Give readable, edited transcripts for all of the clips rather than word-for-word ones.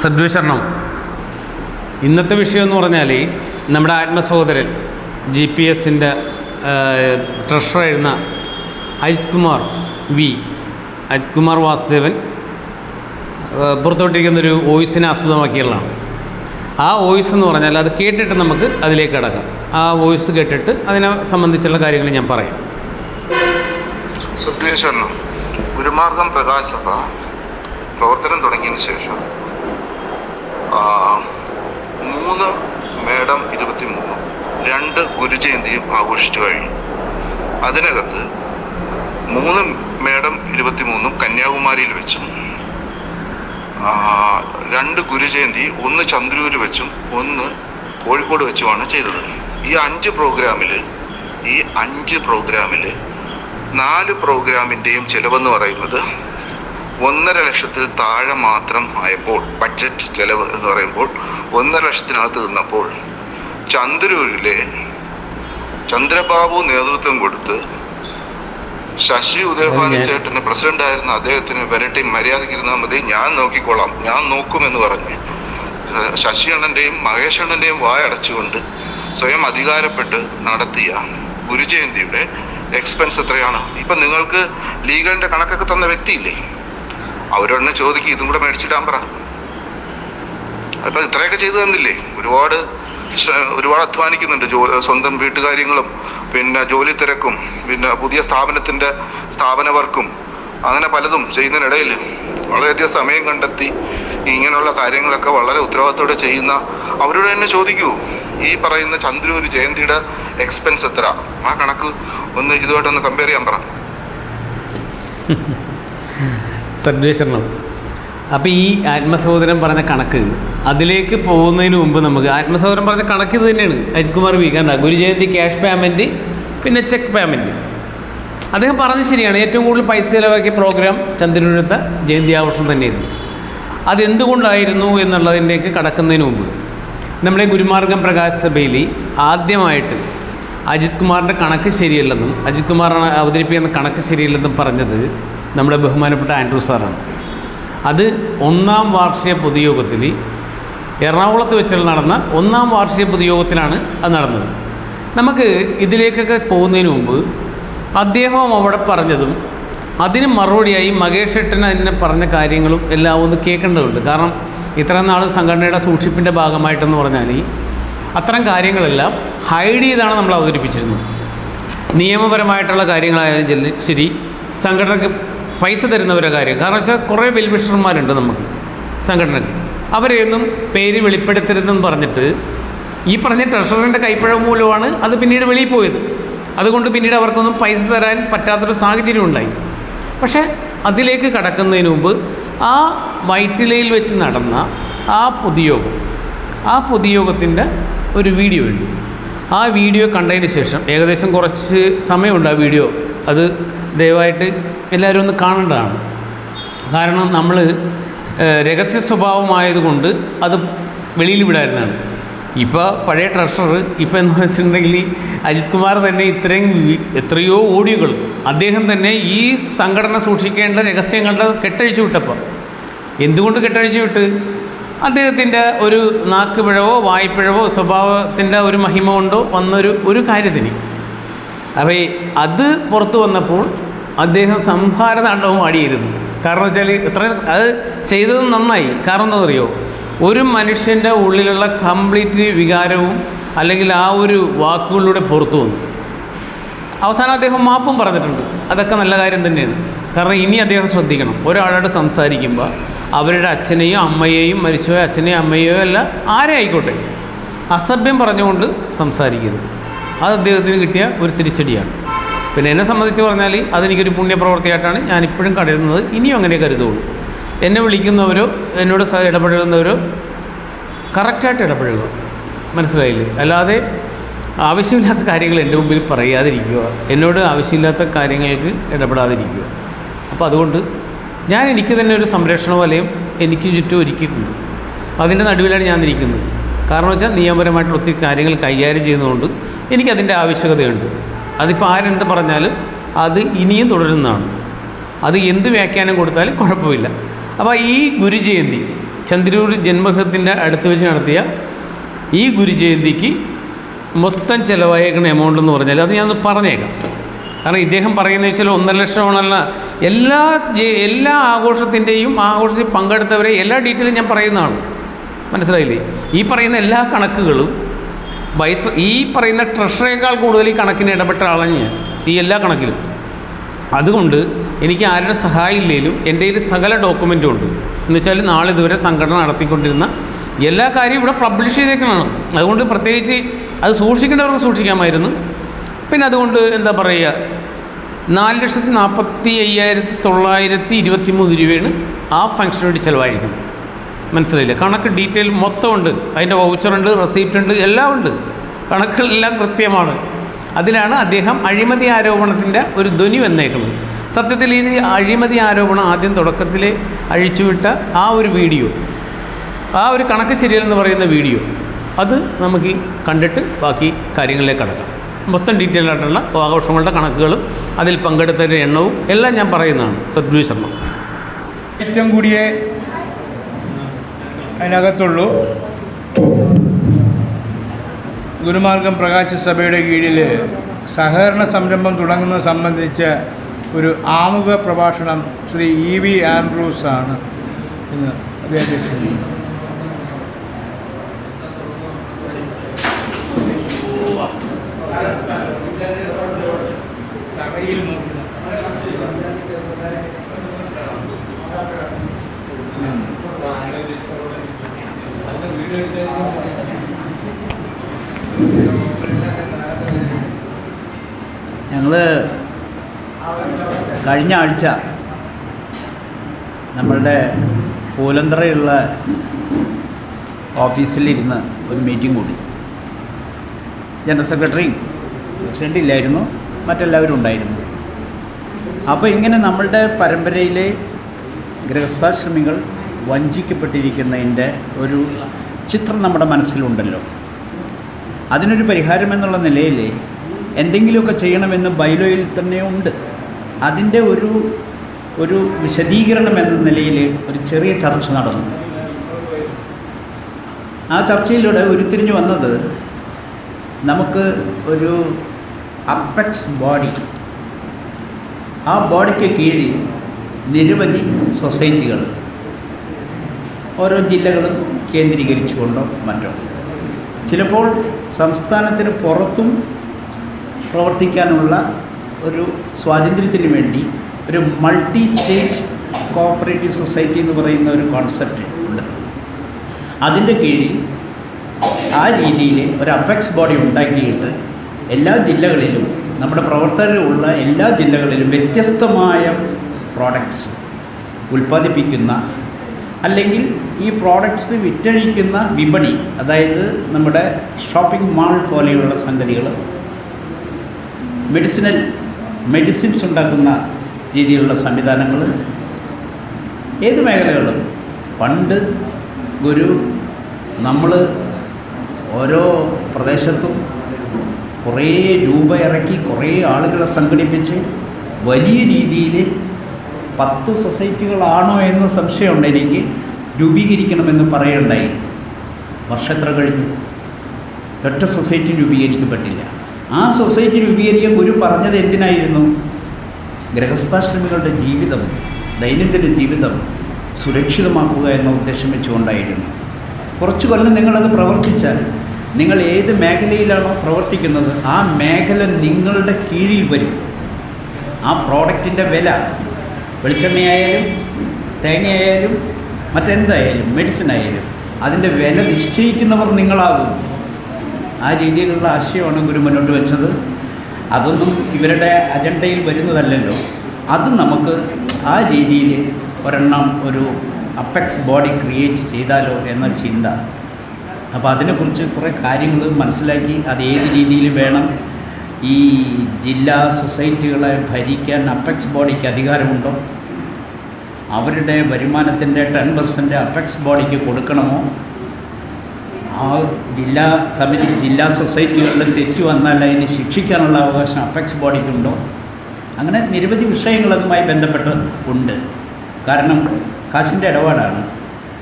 സദ്വിശരണം. ഇന്നത്തെ വിഷയം എന്ന് പറഞ്ഞാൽ നമ്മുടെ ആത്മസഹോദരൻ GPS-ൻ്റെ ട്രഷറായിരുന്ന അജിത് കുമാർ വാസുദേവൻ പുറത്തോട്ടിരിക്കുന്നൊരു വോയിസിനെ ആസ്പദമാക്കിയുള്ളതാണ്. ആ വോയിസ് എന്ന് പറഞ്ഞാൽ അത് കേട്ടിട്ട് നമുക്ക് അതിലേക്ക് കടക്കാം. ആ വോയിസ് കേട്ടിട്ട് അതിനെ സംബന്ധിച്ചുള്ള കാര്യങ്ങൾ ഞാൻ പറയാം. സദ്വിശരണം. ഗുരുമാർഗം പ്രകാശസഭ പ്രവർത്തനം തുടങ്ങിയതിന് ശേഷം 3 മേടം 23 2 ഗുരുജയന്തിയും ആഘോഷിച്ചു കഴിഞ്ഞു. അതിനകത്ത് 3 മേടം 23 കന്യാകുമാരിയിൽ വെച്ചും 2 ഗുരുജയന്തി 1 ചന്ദ്രൂർ വെച്ചും 1 കോഴിക്കോട് വെച്ചുമാണ് ചെയ്തത്. ഈ 5 പ്രോഗ്രാമിൽ 4 പ്രോഗ്രാമിൻ്റെയും ചിലവെന്ന് പറയുന്നത് 1.5 ലക്ഷത്തിൽ താഴെ മാത്രം ആയപ്പോൾ, ബഡ്ജറ്റ് ചിലവ് എന്ന് പറയുമ്പോൾ 1.5 ലക്ഷത്തിനകത്ത് നിന്നപ്പോൾ ചന്ദ്രൂരിലെ ചന്ദ്രബാബു നേതൃത്വം കൊടുത്ത് ശശി ഉദയഭാനു ചേട്ടന് പ്രസിഡന്റ് ആയിരുന്ന അദ്ദേഹത്തിന് വരട്ടെ, മര്യാദയ്ക്കിരുന്നാൽ മതി, ഞാൻ നോക്കിക്കോളാം, ഞാൻ നോക്കുമെന്ന് പറഞ്ഞ് ശശി അണ്ണന്റെയും മഹേഷ് അണ്ണന്റെയും വായടച്ചുകൊണ്ട് സ്വയം അധികാരപ്പെട്ട് നടത്തിയ ഗുരുജയന്തിയുടെ എക്സ്പെൻസ് എത്രയാണ്? ഇപ്പം നിങ്ങൾക്ക് ലീഗലിന്റെ കണക്കൊക്കെ തന്ന വ്യക്തിയില്ലേ, അവരോടനെ ചോദിക്കും, ഇതും കൂടെ മേടിച്ചിടാൻ പറ. അപ്പം ഇത്രയൊക്കെ ചെയ്തു തന്നില്ലേ? ഒരുപാട് അധ്വാനിക്കുന്നുണ്ട്. സ്വന്തം വീട്ടുകാര്യങ്ങളും പിന്നെ ജോലി തിരക്കും പിന്നെ പുതിയ സ്ഥാപന വർക്കും അങ്ങനെ പലതും ചെയ്യുന്നതിനിടയിൽ വളരെയധികം സമയം കണ്ടെത്തി ഇങ്ങനെയുള്ള കാര്യങ്ങളൊക്കെ വളരെ ഉത്തരവാദിത്തോടെ ചെയ്യുന്ന അവരോട് തന്നെ ചോദിക്കൂ, ഈ പറയുന്ന ചന്ദ്രൂർ ജയന്തിയുടെ എക്സ്പെൻസ് എത്ര? ആ കണക്ക് ഒന്ന് ഇതുമായിട്ടൊന്ന് കമ്പയർ ചെയ്യാൻ പറ. സദ്വേഷണം. അപ്പോൾ ഈ ആത്മസഹോദരൻ പറഞ്ഞ കണക്ക്, അതിലേക്ക് പോകുന്നതിന് മുമ്പ് നമുക്ക് ആത്മസഹോദരൻ പറഞ്ഞ കണക്ക് ഇത് തന്നെയാണ്. അജിത് കുമാർ കണ്ട ഗുരുജയന്തി ക്യാഷ് പേയ്മെൻറ്റ് പിന്നെ ചെക്ക് പേയ്മെൻറ്റ്. അദ്ദേഹം പറഞ്ഞത് ശരിയാണ്. ഏറ്റവും കൂടുതൽ പൈസ ചിലവാക്കിയ പ്രോഗ്രാം ചന്ദ്രൂരത്തെ ജയന്തി ആഘോഷം തന്നെയായിരുന്നു. അതെന്തുകൊണ്ടായിരുന്നു എന്നുള്ളതിൻ്റെയൊക്കെ കടക്കുന്നതിന് മുമ്പ് നമ്മുടെ ഗുരുമാർഗം പ്രകാശ് സഭയിൽ ആദ്യമായിട്ട് അജിത് കുമാറിൻ്റെ കണക്ക് ശരിയല്ലെന്നും അജിത് കുമാർ അവതരിപ്പിക്കുന്ന കണക്ക് ശരിയല്ലെന്നും പറഞ്ഞത് നമ്മുടെ ബഹുമാനപ്പെട്ട ആൻഡ്രൂ സാറാണ്. അത് 1-ാം വാർഷിക പൊതുയോഗത്തിൽ എറണാകുളത്ത് വെച്ച് നടന്ന 1-ാം വാർഷിക പൊതുയോഗത്തിലാണ് അത് നടന്നത്. നമുക്ക് ഇതിലേക്കൊക്കെ പോകുന്നതിന് മുമ്പ് അദ്ദേഹം അവിടെ പറഞ്ഞതും അതിന് മറുപടിയായി മഹേഷ് ഏട്ടൻ അതിനെ പറഞ്ഞ കാര്യങ്ങളും എല്ലാം ഒന്ന് കേൾക്കേണ്ടതുണ്ട്. കാരണം ഇത്ര നാൾ സംഘടനയുടെ സൂക്ഷിപ്പിൻ്റെ ഭാഗമായിട്ടെന്ന് പറഞ്ഞാൽ അത്തരം കാര്യങ്ങളെല്ലാം ഹൈഡ് ചെയ്താണ് നമ്മൾ അവതരിപ്പിച്ചിരുന്നത്. നിയമപരമായിട്ടുള്ള കാര്യങ്ങളായാലും ശരി, സംഘടനയ്ക്ക് പൈസ തരുന്നവരുടെ കാര്യം. കാരണം വെച്ചാൽ കുറേ വെൽവിഷർമാരുണ്ട് നമുക്ക് സംഘടനയ്ക്ക്. അവരെയൊന്നും പേര് വെളിപ്പെടുത്തരുതെന്ന് പറഞ്ഞിട്ട് ഈ പറഞ്ഞ ട്രഷറിൻ്റെ കൈപ്പിഴവ് മൂലമാണ് അത് പിന്നീട് വെളിയിൽ പോയത്. അതുകൊണ്ട് പിന്നീട് അവർക്കൊന്നും പൈസ തരാൻ പറ്റാത്തൊരു സാഹചര്യം ഉണ്ടായി. പക്ഷേ അതിലേക്ക് കടക്കുന്നതിന് മുമ്പ് ആ വൈറ്റിലയിൽ വെച്ച് നടന്ന ആ പൊതുയോഗത്തിൻ്റെ ഒരു വീഡിയോ ഉണ്ട്. ആ വീഡിയോ കണ്ടതിന് ശേഷം ഏകദേശം കുറച്ച് സമയമുണ്ട് ആ വീഡിയോ. അത് ദയവായിട്ട് എല്ലാവരും ഒന്ന് കാണേണ്ടതാണ്. കാരണം നമ്മൾ രഹസ്യ സ്വഭാവമായതുകൊണ്ട് അത് വെളിയിൽ വിടായിരുന്നതാണ്. ഇപ്പോൾ പഴയ ട്രഷറർ ഇപ്പോൾ എന്ന് വെച്ചിട്ടുണ്ടെങ്കിൽ അജിത് കുമാർ തന്നെ എത്രയോ ഓഡിയോകൾ അദ്ദേഹം തന്നെ ഈ സംഘടന സൂക്ഷിക്കേണ്ട രഹസ്യങ്ങളുടെ കെട്ടഴിച്ചു വിട്ടപ്പോൾ, എന്തുകൊണ്ട് കെട്ടഴിച്ചു വിട്ട്? അദ്ദേഹത്തിൻ്റെ ഒരു നാക്ക് പിഴവോ വായ്പിഴവോ സ്വഭാവത്തിൻ്റെ ഒരു മഹിമ കൊണ്ടോ വന്നൊരു കാര്യത്തിന്. അപ്പോൾ അത് പുറത്തു വന്നപ്പോൾ അദ്ദേഹം സംഹാര താണ്ഡവം ആടിയിരുന്നു. കാരണം വെച്ചാൽ അത് ചെയ്തത് നന്നായി. കാരണം എന്താ പറയുമോ, ഒരു മനുഷ്യൻ്റെ ഉള്ളിലുള്ള കംപ്ലീറ്റ് വികാരവും അല്ലെങ്കിൽ ആ ഒരു വാക്കുകളിലൂടെ പുറത്തു വന്നു. അവസാനം അദ്ദേഹം മാപ്പും പറഞ്ഞിട്ടുണ്ട്. അതൊക്കെ നല്ല കാര്യം തന്നെയാണ്. കാരണം ഇനി അദ്ദേഹം ശ്രദ്ധിക്കണം, ഒരാളോട് സംസാരിക്കുമ്പോൾ അവരുടെ അച്ഛനെയോ അമ്മയെയും മരിച്ചുപോയ അച്ഛനെയോ അമ്മയെയോ അല്ല ആരെ ആയിക്കോട്ടെ അസഭ്യം പറഞ്ഞുകൊണ്ട് സംസാരിക്കരുത്. അത് അദ്ദേഹത്തിന് കിട്ടിയ ഒരു തിരിച്ചടിയാണ്. പിന്നെ എന്നെ സംബന്ധിച്ച് പറഞ്ഞാൽ അതെനിക്കൊരു പുണ്യപ്രവൃത്തിയായിട്ടാണ് ഞാനിപ്പോഴും കരുതുന്നത്. ഇനിയും അങ്ങനെ കരുതുള്ളൂ. എന്നെ വിളിക്കുന്നവരോ എന്നോട് ഇടപഴകുന്നവരോ കറക്റ്റായിട്ട് ഇടപഴകുക, മനസ്സിലായില്ലേ? അല്ലാതെ ആവശ്യമില്ലാത്ത കാര്യങ്ങൾ എൻ്റെ മുമ്പിൽ പറയാതിരിക്കുക, എന്നോട് ആവശ്യമില്ലാത്ത കാര്യങ്ങൾക്ക് ഇടപെടാതിരിക്കുക. അപ്പോൾ അതുകൊണ്ട് എനിക്ക് തന്നെ ഒരു സംരക്ഷണ വലയം എനിക്ക് ചുറ്റും ഒരുക്കിയിട്ടുണ്ട്. അതിൻ്റെ നടുവിലാണ് ഞാൻ ഇരിക്കുന്നത്. കാരണം വെച്ചാൽ നിയമപരമായിട്ടുള്ള ഒത്തിരി കാര്യങ്ങൾ കൈകാര്യം ചെയ്യുന്നതുകൊണ്ട് എനിക്കതിൻ്റെ ആവശ്യകതയുണ്ട്. അതിപ്പോൾ ആരെന്ത് പറഞ്ഞാലും അത് ഇനിയും തുടരുന്നതാണ്. അത് എന്ത് വ്യാഖ്യാനം കൊടുത്താലും കുഴപ്പമില്ല. അപ്പോൾ ഈ ഗുരുജയന്തി ചന്ദ്രൂർ ജന്മഗൃഹത്തിൻ്റെ അടുത്ത് വെച്ച് നടത്തിയ ഈ ഗുരുജയന്തിക്ക് മൊത്തം ചിലവായേക്കുന്ന എമൗണ്ട് എന്ന് പറഞ്ഞാൽ അത് ഞാനൊന്ന് പറഞ്ഞേക്കാം. കാരണം ഇദ്ദേഹം പറയുന്നത് വെച്ചാൽ 1.5 ലക്ഷമാണല്ല, എല്ലാ ആഘോഷത്തിൻ്റെയും ആഘോഷത്തിൽ പങ്കെടുത്തവരെ എല്ലാ ഡീറ്റെയിലും ഞാൻ പറയുന്നതാണ്. മനസ്സിലായില്ലേ? ഈ പറയുന്ന എല്ലാ കണക്കുകളും ഈ പറയുന്ന ട്രഷറേക്കാൾ കൂടുതൽ ഈ കണക്കിന് ഇടപെട്ട ആളാണ് ഞാൻ, ഈ എല്ലാ കണക്കിലും. അതുകൊണ്ട് എനിക്ക് ആരുടെ സഹായം ഇല്ലെങ്കിലും എൻ്റെ കയ്യിൽ സകല ഡോക്യുമെൻറ്റും ഉണ്ട്. എന്ന് വെച്ചാൽ നാളെ ഇതുവരെ സംഘടന നടത്തിക്കൊണ്ടിരുന്ന എല്ലാ കാര്യവും ഇവിടെ പബ്ലിഷ് ചെയ്തേക്കുന്നതാണ്. അതുകൊണ്ട് പ്രത്യേകിച്ച് അത് സൂക്ഷിക്കേണ്ടവർക്ക് സൂക്ഷിക്കാമായിരുന്നു. പിന്നെ അതുകൊണ്ട് എന്താ പറയുക, 4,45,923 രൂപയാണ് ആ ഫംഗ്ഷന് വേണ്ടി ചിലവായിരിക്കുന്നത്. മനസ്സിലായില്ലേ? കണക്ക് ഡീറ്റെയിൽ മൊത്തം ഉണ്ട്. അതിൻ്റെ വൗച്ചറുണ്ട്, റെസീപ്റ്റ് ഉണ്ട്, എല്ലാം ഉണ്ട്. കണക്കുകളെല്ലാം കൃത്യമാണ്. അതിലാണ് അദ്ദേഹം അഴിമതി ആരോപണത്തിൻ്റെ ഒരു ധ്വനി വന്നേക്കുന്നത്. സത്യത്തിൽ ഈ അഴിമതി ആരോപണം ആദ്യം തുടക്കത്തിൽ അഴിച്ചുവിട്ട ആ ഒരു വീഡിയോ, ആ ഒരു കണക്ക് ശരിയല്ലെന്ന് പറയുന്ന വീഡിയോ, അത് നമുക്ക് കണ്ടിട്ട് ബാക്കി കാര്യങ്ങളിലേക്ക് കടക്കാം. മൊത്തം ഡീറ്റെയിൽ ആയിട്ടുള്ള ആഘോഷങ്ങളുടെ കണക്കുകളും അതിൽ പങ്കെടുത്തവരുടെ എണ്ണവും എല്ലാം ഞാൻ പറയുന്നതാണ്. സദ്ഗുരു ശർമ്മ ഏറ്റവും കൂടിയ അതിനകത്തുള്ളൂ. ഗുരുമാർഗം പ്രകാശ സഭയുടെ കീഴിൽ സഹകരണ സംരംഭം തുടങ്ങുന്നത് സംബന്ധിച്ച ഒരു ആമുഖ പ്രഭാഷണം ശ്രീ EV ആൻഡ്രൂസ് ആണ് ഇന്ന് അദ്ദേഹത്തെ ക്ഷണിക്കുന്നത്. ഞങ്ങൾ കഴിഞ്ഞ ആഴ്ച നമ്മളുടെ പൂലന്തറയുള്ള ഓഫീസിലിരുന്ന് ഒരു മീറ്റിംഗ് കൂടി. ജനറൽ സെക്രട്ടറിയും പ്രസിഡൻ്റ് ഇല്ലായിരുന്നു, മറ്റെല്ലാവരും ഉണ്ടായിരുന്നു. അപ്പോൾ ഇങ്ങനെ നമ്മളുടെ പരമ്പരയിലെ ഗൃഹസ്ഥാശ്രമികൾ വഞ്ചിക്കപ്പെട്ടിരിക്കുന്നതിൻ്റെ ഒരു ചിത്രം നമ്മുടെ മനസ്സിലുണ്ടല്ലോ. അതിനൊരു പരിഹാരമെന്നുള്ള നിലയിൽ എന്തെങ്കിലുമൊക്കെ ചെയ്യണമെന്ന് ബൈലോയിൽ തന്നെ ഉണ്ട്. അതിൻ്റെ ഒരു വിശദീകരണം എന്ന നിലയിൽ ഒരു ചെറിയ ചർച്ച നടന്നു. ആ ചർച്ചയിലൂടെ ഉരുത്തിരിഞ്ഞു വന്നത്, നമുക്ക് ഒരു അപ്പെക്സ് ബോഡി, ആ ബോഡിക്ക് കീഴിൽ നിരവധി സൊസൈറ്റികൾ ഓരോ ജില്ലകളും കേന്ദ്രീകരിച്ചുകൊണ്ടോ മറ്റോ, ചിലപ്പോൾ സംസ്ഥാനത്തിന് പുറത്തും പ്രവർത്തിക്കാനുള്ള ഒരു സ്വാതന്ത്ര്യത്തിന് വേണ്ടി ഒരു മൾട്ടി സ്റ്റേറ്റ് കോഓപ്പറേറ്റീവ് സൊസൈറ്റി എന്ന് പറയുന്ന ഒരു കോൺസെപ്റ്റ് ഉണ്ട്. അതിൻ്റെ കീഴിൽ ആ രീതിയിൽ ഒരു അപ്പെക്സ് ബോഡി ഉണ്ടാക്കിയിട്ട് എല്ലാ ജില്ലകളിലും, നമ്മുടെ പ്രവർത്തകരുള്ള എല്ലാ ജില്ലകളിലും വ്യത്യസ്തമായ പ്രോഡക്ട്സ് ഉൽപ്പാദിപ്പിക്കുന്ന, അല്ലെങ്കിൽ ഈ പ്രോഡക്ട്സ് വിറ്റഴിക്കുന്ന വിപണി, അതായത് നമ്മുടെ ഷോപ്പിംഗ് മാൾ പോലെയുള്ള സംഗതികൾ, മെഡിസിൻസ് ഉണ്ടാക്കുന്ന രീതിയിലുള്ള സംവിധാനങ്ങൾ, ഏത് മേഖലകളും. പണ്ട് നമ്മൾ ഓരോ പ്രദേശത്തും കുറേ രൂപ ഇറക്കി കുറേ ആളുകളെ സംഘടിപ്പിച്ച് വലിയ രീതിയിൽ 10 സൊസൈറ്റികളാണോ എന്ന് സംശയമുണ്ട് എനിക്ക്, രൂപീകരിക്കണമെന്ന് പറയുണ്ടായി. വർഷത്ര കഴിഞ്ഞു, ഒറ്റ സൊസൈറ്റി രൂപീകരിക്കപ്പെട്ടില്ല. ആ സൊസൈറ്റി രൂപീകരിക്കാൻ ഗുരു പറഞ്ഞത് എന്തിനായിരുന്നു? ഗൃഹസ്ഥാശ്രമികളുടെ ജീവിതം, ദൈനംദിന ജീവിതം സുരക്ഷിതമാക്കുക എന്ന ഉദ്ദേശം വെച്ചുകൊണ്ടായിരുന്നു. കുറച്ചു കൊല്ലം നിങ്ങളത് പ്രവർത്തിച്ചാൽ, നിങ്ങൾ ഏത് മേഖലയിലാണോ പ്രവർത്തിക്കുന്നത് ആ മേഖല നിങ്ങളുടെ കീഴിൽ വരും. ആ പ്രോഡക്റ്റിൻ്റെ വില, വെളിച്ചെണ്ണയായാലും തേങ്ങയായാലും മറ്റെന്തായാലും മെഡിസിനായാലും, അതിൻ്റെ വില നിശ്ചയിക്കുന്നവർ നിങ്ങളാകും. ആ രീതിയിലുള്ള ആശയമാണ് ഗുരു മുന്നോട്ട് വെച്ചത്. അതൊന്നും ഇവരുടെ അജണ്ടയിൽ വരുന്നതല്ലല്ലോ. അത് നമുക്ക് ആ രീതിയിൽ ഒരെണ്ണം, ഒരു അപ്പെക്സ് ബോഡി ക്രിയേറ്റ് ചെയ്താലോ എന്ന ചിന്ത. അപ്പോൾ അതിനെക്കുറിച്ച് കുറേ കാര്യങ്ങൾ മനസ്സിലാക്കി, അത് ഏത് രീതിയിൽ വേണം, ഈ ജില്ലാ സൊസൈറ്റികളെ ഭരിക്കാൻ അപ്പെക്സ് ബോഡിക്ക് അധികാരമുണ്ടോ, അവരുടെ വരുമാനത്തിൻ്റെ 10% അപ്പെക്സ് ബോഡിക്ക് കൊടുക്കണമോ, ആ ജില്ലാ സമിതി, ജില്ലാ സൊസൈറ്റികളിൽ തെറ്റു വന്നാൽ അതിന് ശിക്ഷിക്കാനുള്ള അവകാശം അപ്പെക്സ് ബോഡിക്കുണ്ടോ, അങ്ങനെ നിരവധി വിഷയങ്ങൾ അതുമായി ബന്ധപ്പെട്ട് ഉണ്ട്. കാരണം കാശിൻ്റെ ഇടപാടാണ്.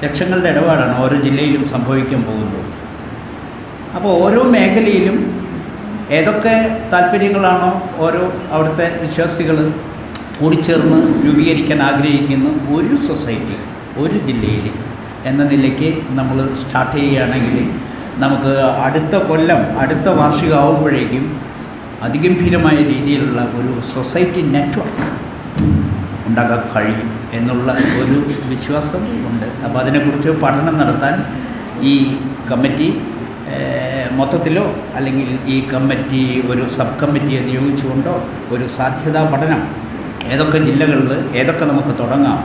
ലക്ഷങ്ങളുടെ ഇടപാടാണ് ഓരോ ജില്ലയിലും സംഭവിക്കാൻ പോകുന്നത്. അപ്പോൾ ഓരോ മേഖലയിലും ഏതൊക്കെ താല്പര്യങ്ങളാണോ ഓരോ അവിടുത്തെ വിശ്വാസികൾ കൂടിച്ചേർന്ന് രൂപീകരിക്കാൻ ആഗ്രഹിക്കുന്ന ഒരു സൊസൈറ്റി ഒരു ജില്ലയിൽ എന്ന നിലയ്ക്ക് നമ്മൾ സ്റ്റാർട്ട് ചെയ്യുകയാണെങ്കിൽ നമുക്ക് അടുത്ത കൊല്ലം അടുത്ത വാർഷികമാകുമ്പോഴേക്കും അതിഗംഭീരമായ രീതിയിലുള്ള ഒരു സൊസൈറ്റി നെറ്റ്വർക്ക് ഉണ്ടാക്കാൻ കഴിയും എന്നുള്ള ഒരു വിശ്വാസം ഉണ്ട്. അപ്പോൾ അതിനെക്കുറിച്ച് പഠനം നടത്താൻ ഈ കമ്മിറ്റി മൊത്തത്തിലോ അല്ലെങ്കിൽ ഈ കമ്മിറ്റി ഒരു സബ് കമ്മിറ്റിയെ നിയോഗിച്ചുകൊണ്ടോ ഒരു സാധ്യതാ പഠനം ഏതൊക്കെ ജില്ലകളിൽ ഏതൊക്കെ നമുക്ക് തുടങ്ങാം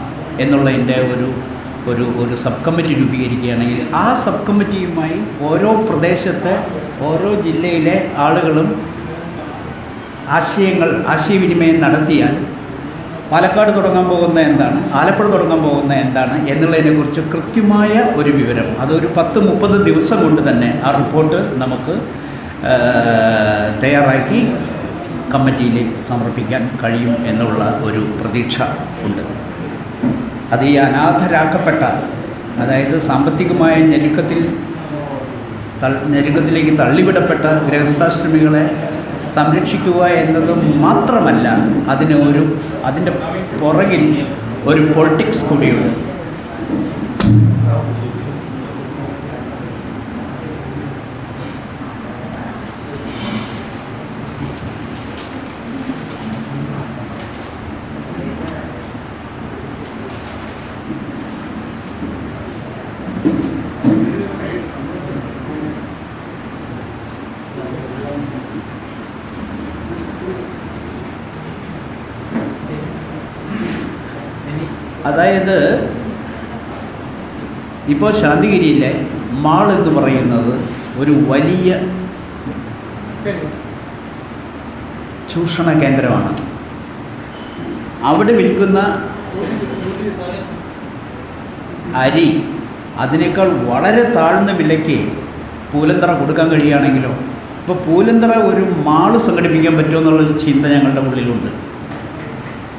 എന്നുള്ളതിൻ്റെ ഒരു സബ് കമ്മിറ്റി രൂപീകരിക്കുകയാണെങ്കിൽ ആ സബ് കമ്മിറ്റിയുമായി ഓരോ പ്രദേശത്തെ ഓരോ ജില്ലയിലെ ആളുകളും ആശയവിനിമയം നടത്തിയാൽ പാലക്കാട് തുടങ്ങാൻ പോകുന്ന എന്താണ്, ആലപ്പുഴ തുടങ്ങാൻ പോകുന്ന എന്താണ് എന്നുള്ളതിനെക്കുറിച്ച് കൃത്യമായ ഒരു വിവരം അതൊരു 10-30 ദിവസം കൊണ്ട് തന്നെ ആ റിപ്പോർട്ട് നമുക്ക് തയ്യാറാക്കി കമ്മിറ്റിയിൽ സമർപ്പിക്കാൻ കഴിയും എന്നുള്ള ഒരു പ്രതീക്ഷ ഉണ്ട്. അത് ഈ അനാഥരാക്കപ്പെട്ട, അതായത് സാമ്പത്തികമായ ഞെരുക്കത്തിലേക്ക് തള്ളിവിടപ്പെട്ട ഗൃഹസ്ഥാശ്രമികളെ സംരക്ഷിക്കുക എന്നത് മാത്രമല്ല, അതിൻ്റെ പുറകിൽ ഒരു പൊളിറ്റിക്സ് കൂടിയുണ്ട്. അതായത് ഇപ്പോൾ ശാന്തിഗിരിയിലെ മാൾ എന്ന് പറയുന്നത് ഒരു വലിയ ചൂഷണ കേന്ദ്രമാണ്. അവിടെ വിൽക്കുന്ന അരി അതിനേക്കാൾ വളരെ താഴ്ന്ന വിലയ്ക്ക് പൂലന്തറ കൊടുക്കാൻ കഴിയുകയാണെങ്കിലോ, ഇപ്പോൾ പൂലന്തറ ഒരു മാള് സംഘടിപ്പിക്കാൻ പറ്റുമോ എന്നുള്ളൊരു ചിന്ത ഞങ്ങളുടെ ഉള്ളിലുണ്ട്.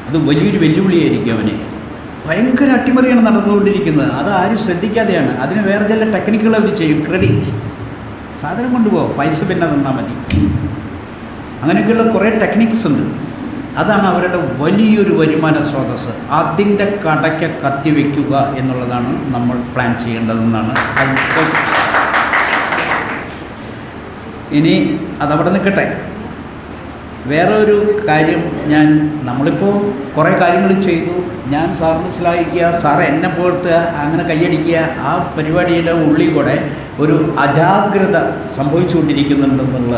അത് വലിയൊരു വെല്ലുവിളിയായിരിക്കും. അവന് ഭയങ്കര അട്ടിമറിയാണ് നടന്നുകൊണ്ടിരിക്കുന്നത്. അത് ആരും ശ്രദ്ധിക്കാതെയാണ്. അതിന് വേറെ ചില ടെക്നിക്കുകൾ അവർ ചെയ്യും. ക്രെഡിറ്റ് സാധനം കൊണ്ടുപോകും, പൈസ പിന്നെ തന്നാൽ മതി. അങ്ങനെയൊക്കെയുള്ള കുറേ ടെക്നിക്സ് ഉണ്ട്. അതാണ് അവരുടെ വലിയൊരു വരുമാന സ്രോതസ്സ്. അതിൻ്റെ കടയ്ക്ക് കത്തിവെക്കുക എന്നുള്ളതാണ് നമ്മൾ പ്ലാൻ ചെയ്യേണ്ടതെന്നാണ്. ഇനി അതവിടെ നിൽക്കട്ടെ. വേറെ ഒരു കാര്യം, നമ്മളിപ്പോൾ കുറേ കാര്യങ്ങൾ ചെയ്തു. ഞാൻ സാറിന് ശ്ലാഘിക്കുക, സാറ് എന്നെ പോലത്തെ അങ്ങനെ കൈയടിക്കുക, ആ പരിപാടിയുടെ ഉള്ളിൽ കൂടെ ഒരു അജാഗ്രത സംഭവിച്ചുകൊണ്ടിരിക്കുന്നുണ്ടെന്നുള്ള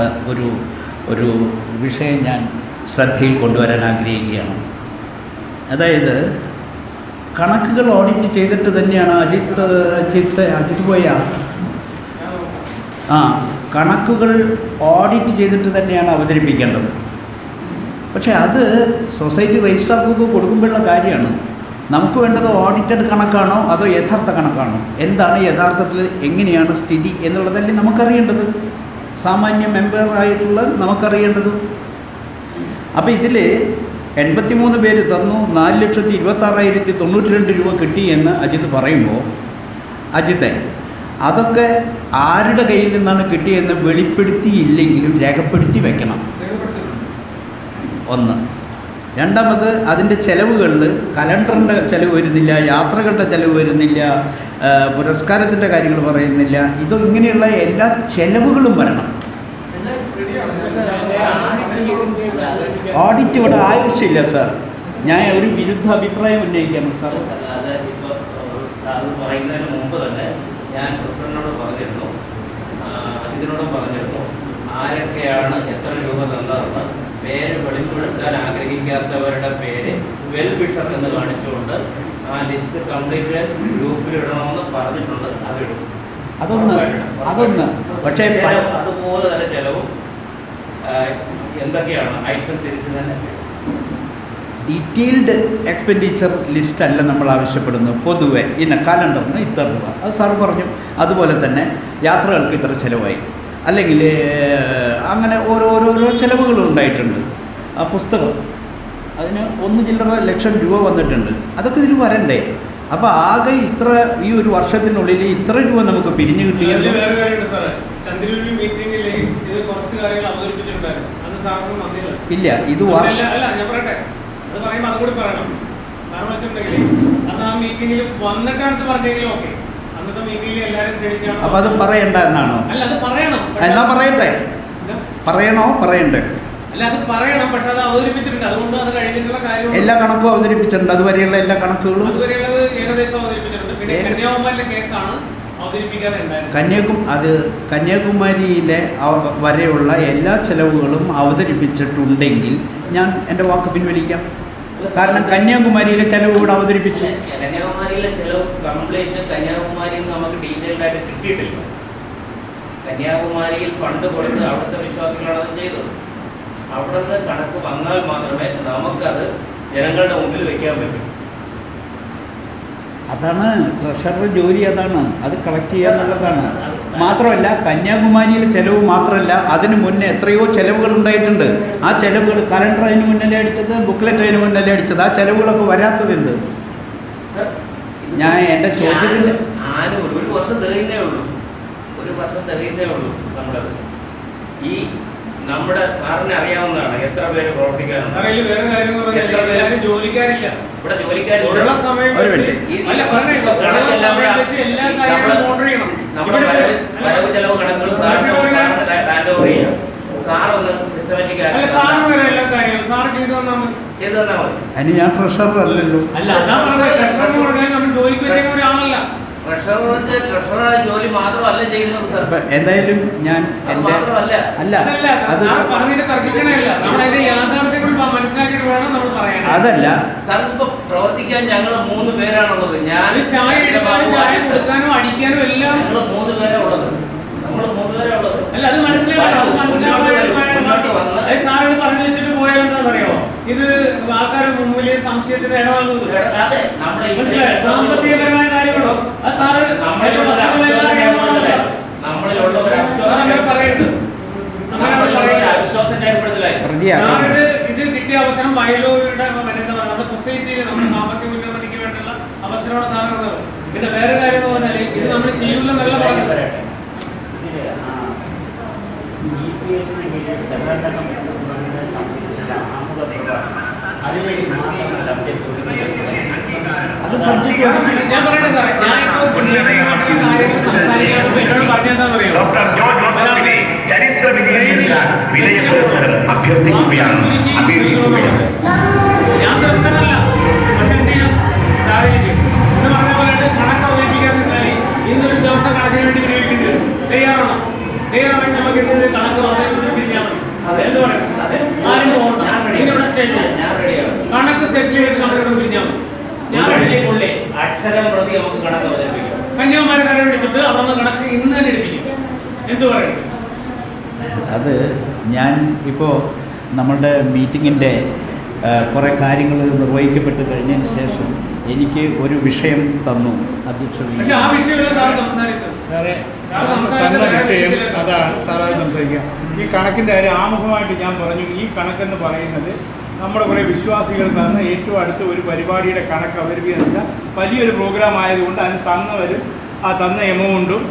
ഒരു വിഷയം ഞാൻ ശ്രദ്ധയിൽ കൊണ്ടുവരാൻ ആഗ്രഹിക്കുകയാണ്. അതായത് കണക്കുകൾ ഓഡിറ്റ് ചെയ്തിട്ട് തന്നെയാണ് അജിത്ത് പോയ കണക്കുകൾ ഓഡിറ്റ് ചെയ്തിട്ട് തന്നെയാണ് അവതരിപ്പിക്കേണ്ടത്. പക്ഷേ അത് സൊസൈറ്റി രജിസ്ട്രാർക്ക് കൊടുക്കുമ്പോഴുള്ള കാര്യമാണ്. നമുക്ക് വേണ്ടത് ഓഡിറ്റഡ് കണക്കാണോ അതോ യഥാർത്ഥ കണക്കാണോ, എന്താണ് യഥാർത്ഥത്തിൽ എങ്ങനെയാണ് സ്ഥിതി എന്നുള്ളതല്ലേ നമുക്കറിയേണ്ടത്, സാമാന്യ മെമ്പറായിട്ടുള്ള നമുക്കറിയേണ്ടത്. അപ്പോൾ ഇതിൽ 83 പേര് തന്നു, 4,26,092 രൂപ കിട്ടി എന്ന് അജിത്ത് പറയുമ്പോൾ, അജിത്തെ അതൊക്കെ ആരുടെ കയ്യിൽ നിന്നാണ് കിട്ടിയെന്ന് വെളിപ്പെടുത്തിയില്ലെങ്കിലും രേഖപ്പെടുത്തി വെക്കണം. ഒന്ന്. രണ്ടാമത് അതിൻ്റെ ചിലവുകളിൽ കലണ്ടറിൻ്റെ ചിലവ് വരുന്നില്ല, യാത്രകളുടെ ചിലവ് വരുന്നില്ല, പുരസ്കാരത്തിൻ്റെ കാര്യങ്ങൾ പറയുന്നില്ല. ഇങ്ങനെയുള്ള എല്ലാ ചിലവുകളും വരണം. ഓഡിറ്റ് ഇവിടെ ആവശ്യമില്ല സാർ. ഞാൻ ഒരു വിരുദ്ധ അഭിപ്രായം ഉന്നയിക്കണം സാർ. പറയുന്നതിന് മുമ്പ് തന്നെ ഞാൻ പ്രസിഡന്റിനോട് പറഞ്ഞിരുന്നു, അതിനോടും പറഞ്ഞിരുന്നു, ആരൊക്കെയാണ് എത്ര രൂപ തന്നതെന്ന് പേര് വെളിപ്പെടുത്താൻ ആഗ്രഹിക്കാത്തവരുടെ പേര് വെൽ വിഷർ എന്ന് കാണിച്ചുകൊണ്ട് ആ ലിസ്റ്റ് കംപ്ലീറ്റ് ഗ്രൂപ്പിലിടണമെന്ന് പറഞ്ഞിട്ടുണ്ട്. അതിടും. അതൊന്ന് പക്ഷേ അതുപോലെ തന്നെ ചെലവും എന്തൊക്കെയാണ് ഐറ്റം തിരിച്ചു തന്നെ ഡീറ്റെയിൽഡ് എക്സ്പെൻഡിച്ചർ ലിസ്റ്റല്ല നമ്മൾ ആവശ്യപ്പെടുന്നത്. പൊതുവെ കലണ്ടറിന് ഇത്ര രൂപ, അത് സാറ് പറഞ്ഞു. അതുപോലെ തന്നെ യാത്രകൾക്ക് ഇത്ര ചിലവായി, അല്ലെങ്കിൽ അങ്ങനെ ഓരോരോ ചിലവുകൾ ഉണ്ടായിട്ടുണ്ട്. ആ പുസ്തകം അതിന് 1 ചില്ലറ ലക്ഷം രൂപ വന്നിട്ടുണ്ട്. അതൊക്കെ ഇതിൽ വരണ്ടേ? അപ്പോൾ ആകെ ഇത്ര ഈ ഒരു വർഷത്തിനുള്ളിൽ ഇത്ര രൂപ നമുക്ക് പിരിഞ്ഞു കിട്ടിയത്. വേറെ കാര്യമുണ്ട് സാറേ, ചന്ദ്രൂരി മീറ്റിംഗിൽ ഇത് കുറച്ച് കാര്യങ്ങൾ അവതരിപ്പിച്ചിട്ടുണ്ടായിരുന്നു. അത് സാറിന് നന്ദിയില്ല. ഇല്ല, ഇത് അല്ല ഞാൻ പറയട്ടെ, അത് പറയുമ്പോൾ അതുകൂടി പറയണം. കാരണം വെച്ചിട്ടുണ്ടെങ്കിൽ അത് ആ മീറ്റിംഗിൽ വന്നിട്ടാണ് ഇത് പറഞ്ഞെങ്കിലും ഓക്കെ. അന്നത്തെ മീറ്റിംഗിൽ എല്ലാവരും ക്ഷണിച്ചാണ്. അപ്പോൾ അത് പറയണ്ട എന്നാണോ? അല്ല, അത് പറയണം. എന്നാ പറയട്ടെ, പറയണോ പറയണ്ടേ? അല്ല, അത് പറയണം, പക്ഷെ അത് അവതരിപ്പിച്ചിട്ടുണ്ട്. അതുകൊണ്ട് അത് കഴിഞ്ഞിട്ടുള്ള കാര്യം എല്ലാ കണക്കും അവതരിപ്പിച്ചിട്ടുണ്ട്. അതുവരെയുള്ള എല്ലാ കണക്കുകളും അതുവരെയുള്ളത് ഏകദേശം അവതരിപ്പിച്ചിട്ടുണ്ട്. പിന്നെ കന്യാകുമാരിയിലെ കേസാണ് അവതരിപ്പിക്കാതെ ഉണ്ടായിരുന്നത്. കന്യാകുമാരിയിലെ വരെയുള്ള എല്ലാ ചെലവുകളും അവതരിപ്പിച്ചിട്ടുണ്ടെങ്കിൽ ഞാൻ എൻ്റെ വാക്ക് പിൻവലിക്കാം. കാരണം കന്യാകുമാരിയിലെ ചെലവ് ഇവിടെ അവതരിപ്പിച്ചു. കന്യാകുമാരിയിലെ ചെലവ് കംപ്ലീറ്റ് കന്യാകുമാരിയിൽ നിന്ന് നമുക്ക് ഡീറ്റെയിൽഡ് ആയിട്ട് കിട്ടിയിട്ടില്ല. കന്യാകുമാരിയിൽ ഫണ്ട് കൊടുത്ത് അവിടുത്തെ വിശ്വാസികളാണ് അത് ചെയ്തത്. അവിടുന്ന് കണക്ക് വന്നാൽ മാത്രമേ നമുക്കത് ജനങ്ങളുടെ മുമ്പിൽ വയ്ക്കാൻ പറ്റൂ. അതാണ് ട്രഷറർ ജോലി, അതാണ് അത് കളക്ട് ചെയ്യുക എന്നുള്ളതാണ്. മാത്രമല്ല കന്യാകുമാരിയിലെ ചിലവ് മാത്രമല്ല, അതിന് മുന്നേ എത്രയോ ചിലവുകൾ ഉണ്ടായിട്ടുണ്ട്. ആ ചിലവുകൾ കലണ്ടർ അതിന് മുന്നല്ലേ അടിച്ചത്, ബുക്ക്ലെറ്റ് അതിന് മുന്നല്ലേ അടിച്ചത്. ആ ചിലവുകളൊക്കെ വരാത്തതുണ്ട്. ഞാൻ എൻ്റെ ചോദ്യത്തിൻ്റെ ഒരു വർഷം തികയുന്നേ ഉള്ളൂ, നമ്മളത്. ഈ നമ്മുടെ സാറിന് അറിയാവുന്നതാണ് എത്ര പേര് പ്രവർത്തിക്കാറുണ്ട്. വേറെ കാര്യം ജോലിക്കാരില്ല ഇവിടെ, ജോലിക്കാരില്ല. നമ്മുടെ വരവ് ചെലവ് കണക്കുകൾ ഹാൻഡ് ഓവർ ചെയ്യാം. സാറൊന്ന് സിസ്റ്റമാറ്റിക് ചെയ്തു തന്നാൽ മതി. അതിന് ഞാൻ ട്രഷറർ അല്ലല്ലോ. ട്രഷറർ ജോലി മാത്രമല്ല ചെയ്യുന്നത്. എന്തായാലും ഞാൻ എൻ്റെ അല്ല അതല്ല സാർ, ഇപ്പൊ പ്രവർത്തിക്കാൻ ഞങ്ങൾ 3 പേരാണുള്ളത്. ഞാൻ അടിക്കാനും എല്ലാം ഞങ്ങൾ 3 പേരാ ഉള്ളത്. നമ്മൾ 3 പേരാ ഉള്ളത്. അല്ല, അത് സാറ് പറഞ്ഞു വെച്ചിട്ട് പോയാൽ എന്താ പറയോ, ഇത് ആൾക്കാരുടെ മുമ്പിൽ സംശയത്തിന് ഇടവാങ്ങുന്നത്. സാമ്പത്തികപരമായ കാര്യങ്ങളോ അത് സാറ് നമ്മളിലുള്ള ഒരു പറയരുത്. അവിശ്വാസം രേഖപ്പെടുത്തലായി. ഇത് കിട്ടിയ അവസരം വയലൂരുടെ എന്താ പറയുക, നമ്മുടെ സൊസൈറ്റിയിൽ നമ്മുടെ സാമ്പത്തിക ഉന്നതിക്ക് വേണ്ടിയുള്ള അവസരമാണ് സാറിന്. പിന്നെ വേറെ കാര്യം എന്ന് പറഞ്ഞാൽ ഇത് നമ്മൾ ചെയ്യൂലെന്നല്ല പറഞ്ഞത്. ഞാൻ പറയട്ടെ സാറേ, ഞാനിപ്പോ എന്നോട് പറഞ്ഞെന്താ പറയുക, ചരിത്ര വിജയം വിനയ പുരസ്സരം അഭ്യർത്ഥിക്കുകയാണ്, അപേക്ഷിക്കുകയാണ്. ഞാൻ തൃപ്തനല്ല, പക്ഷെ എന്ത് ചെയ്യാം, സാഹചര്യം എന്ന് പറഞ്ഞ പോലെ കണക്ക് അവതരിപ്പിക്കാൻ നിന്നാൽ ഇന്നൊരു ദിവസം കണക്കിന് വേണ്ടി വിനിയോഗിക്കേണ്ടി വരും. തയ്യാറാണെങ്കിൽ നമുക്ക് ഇന്ന് കണക്ക് അവതരിപ്പിച്ചിട്ട് പിരിഞ്ഞാൽ മതി. എന്ത് പറയും, ആരും പോകണ്ട. ഇവിടെ സ്റ്റേജിൽ കണക്ക് സെറ്റിൽ ചെയ്തിട്ട് നമ്മളിവിടെ പിരിഞ്ഞാൽ മതി. അക്ഷരം പ്രതി നമുക്ക് കണക്ക് അവതരിപ്പിക്കാം. കന്യാകുമാരിക്കാരെ വിളിച്ചിട്ട് അതൊന്ന് കണക്ക് ഇന്ന് തന്നെ എടുപ്പിക്കും. എന്ത് പറയുന്നത്? അത് ഞാൻ ഇപ്പോൾ നമ്മളുടെ മീറ്റിങ്ങിൻ്റെ കുറേ കാര്യങ്ങൾ നിർവഹിക്കപ്പെട്ട് കഴിഞ്ഞതിന് ശേഷം എനിക്ക് ഒരു വിഷയം തന്നു അധ്യക്ഷ. പക്ഷേ ആ വിഷയമല്ല സാർ സംസാരിച്ചത്. സാറേ, തന്ന വിഷയം അതാണ് സാറായി സംസാരിക്കുക. ഈ കണക്കിൻ്റെ കാര്യം ആമുഖമായിട്ട് ഞാൻ പറഞ്ഞു. ഈ കണക്കെന്ന് പറയുന്നത് നമ്മുടെ കുറേ വിശ്വാസികൾ തന്ന ഏറ്റവും അടുത്ത ഒരു പരിപാടിയുടെ കണക്ക് അവതരിപ്പിക്കുക വെച്ചാൽ വലിയൊരു പ്രോഗ്രാം ആയതുകൊണ്ട് അതിന് തന്നവരും ആ തന്ന എമൗണ്ടും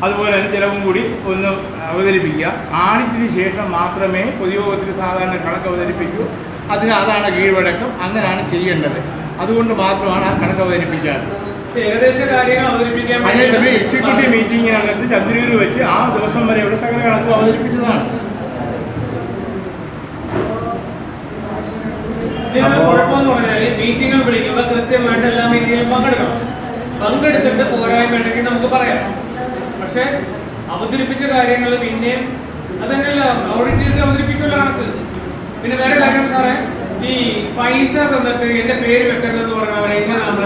അതുപോലെ തന്നെ ചിലവും കൂടി ഒന്ന് അവതരിപ്പിക്കുക. ആഡിറ്റിന് ശേഷം മാത്രമേ പൊതുയോഗത്തിൽ സാധാരണ കണക്ക് അവതരിപ്പിക്കൂ. അതാണ് കീഴ്വഴക്കം, അങ്ങനെയാണ് ചെയ്യേണ്ടത്. അതുകൊണ്ട് മാത്രമാണ് ആ കണക്ക് അവതരിപ്പിക്കാത്തത്. ഏകദേശ കാര്യങ്ങൾ അവതരിപ്പിക്കാൻ അതേസമയം എക്സിക്യൂട്ടീവ് മീറ്റിങ്ങിനകത്ത് ചന്ദ്രൂരിൽ വെച്ച് ആ ദിവസം വരെയുള്ള സകല കണക്കും അവതരിപ്പിച്ചതാണ്. കുഴപ്പമെന്ന് പറഞ്ഞാൽ മീറ്റിങ്ങുകൾ വിളിക്കുമ്പോൾ കൃത്യമായിട്ട് എല്ലാ മീറ്റിങ്ങിലും പങ്കെടുത്തിട്ട് പോരായ്മയുണ്ടെങ്കിൽ നമുക്ക് പറയാം. പക്ഷെ അവതരിപ്പിച്ച കാര്യങ്ങൾ പിന്നെയും അതന്നെയല്ല ഓഡിറ്റേഴ്സ് അവതരിപ്പിക്കുമല്ലോ കണക്ക്. പിന്നെ വേറെ കാര്യം സാറേ, ഈ പൈസ തന്നിട്ട് എന്റെ പേര് വെക്കരുതെന്ന് പറഞ്ഞവരെ എങ്ങനെ നമ്മൾ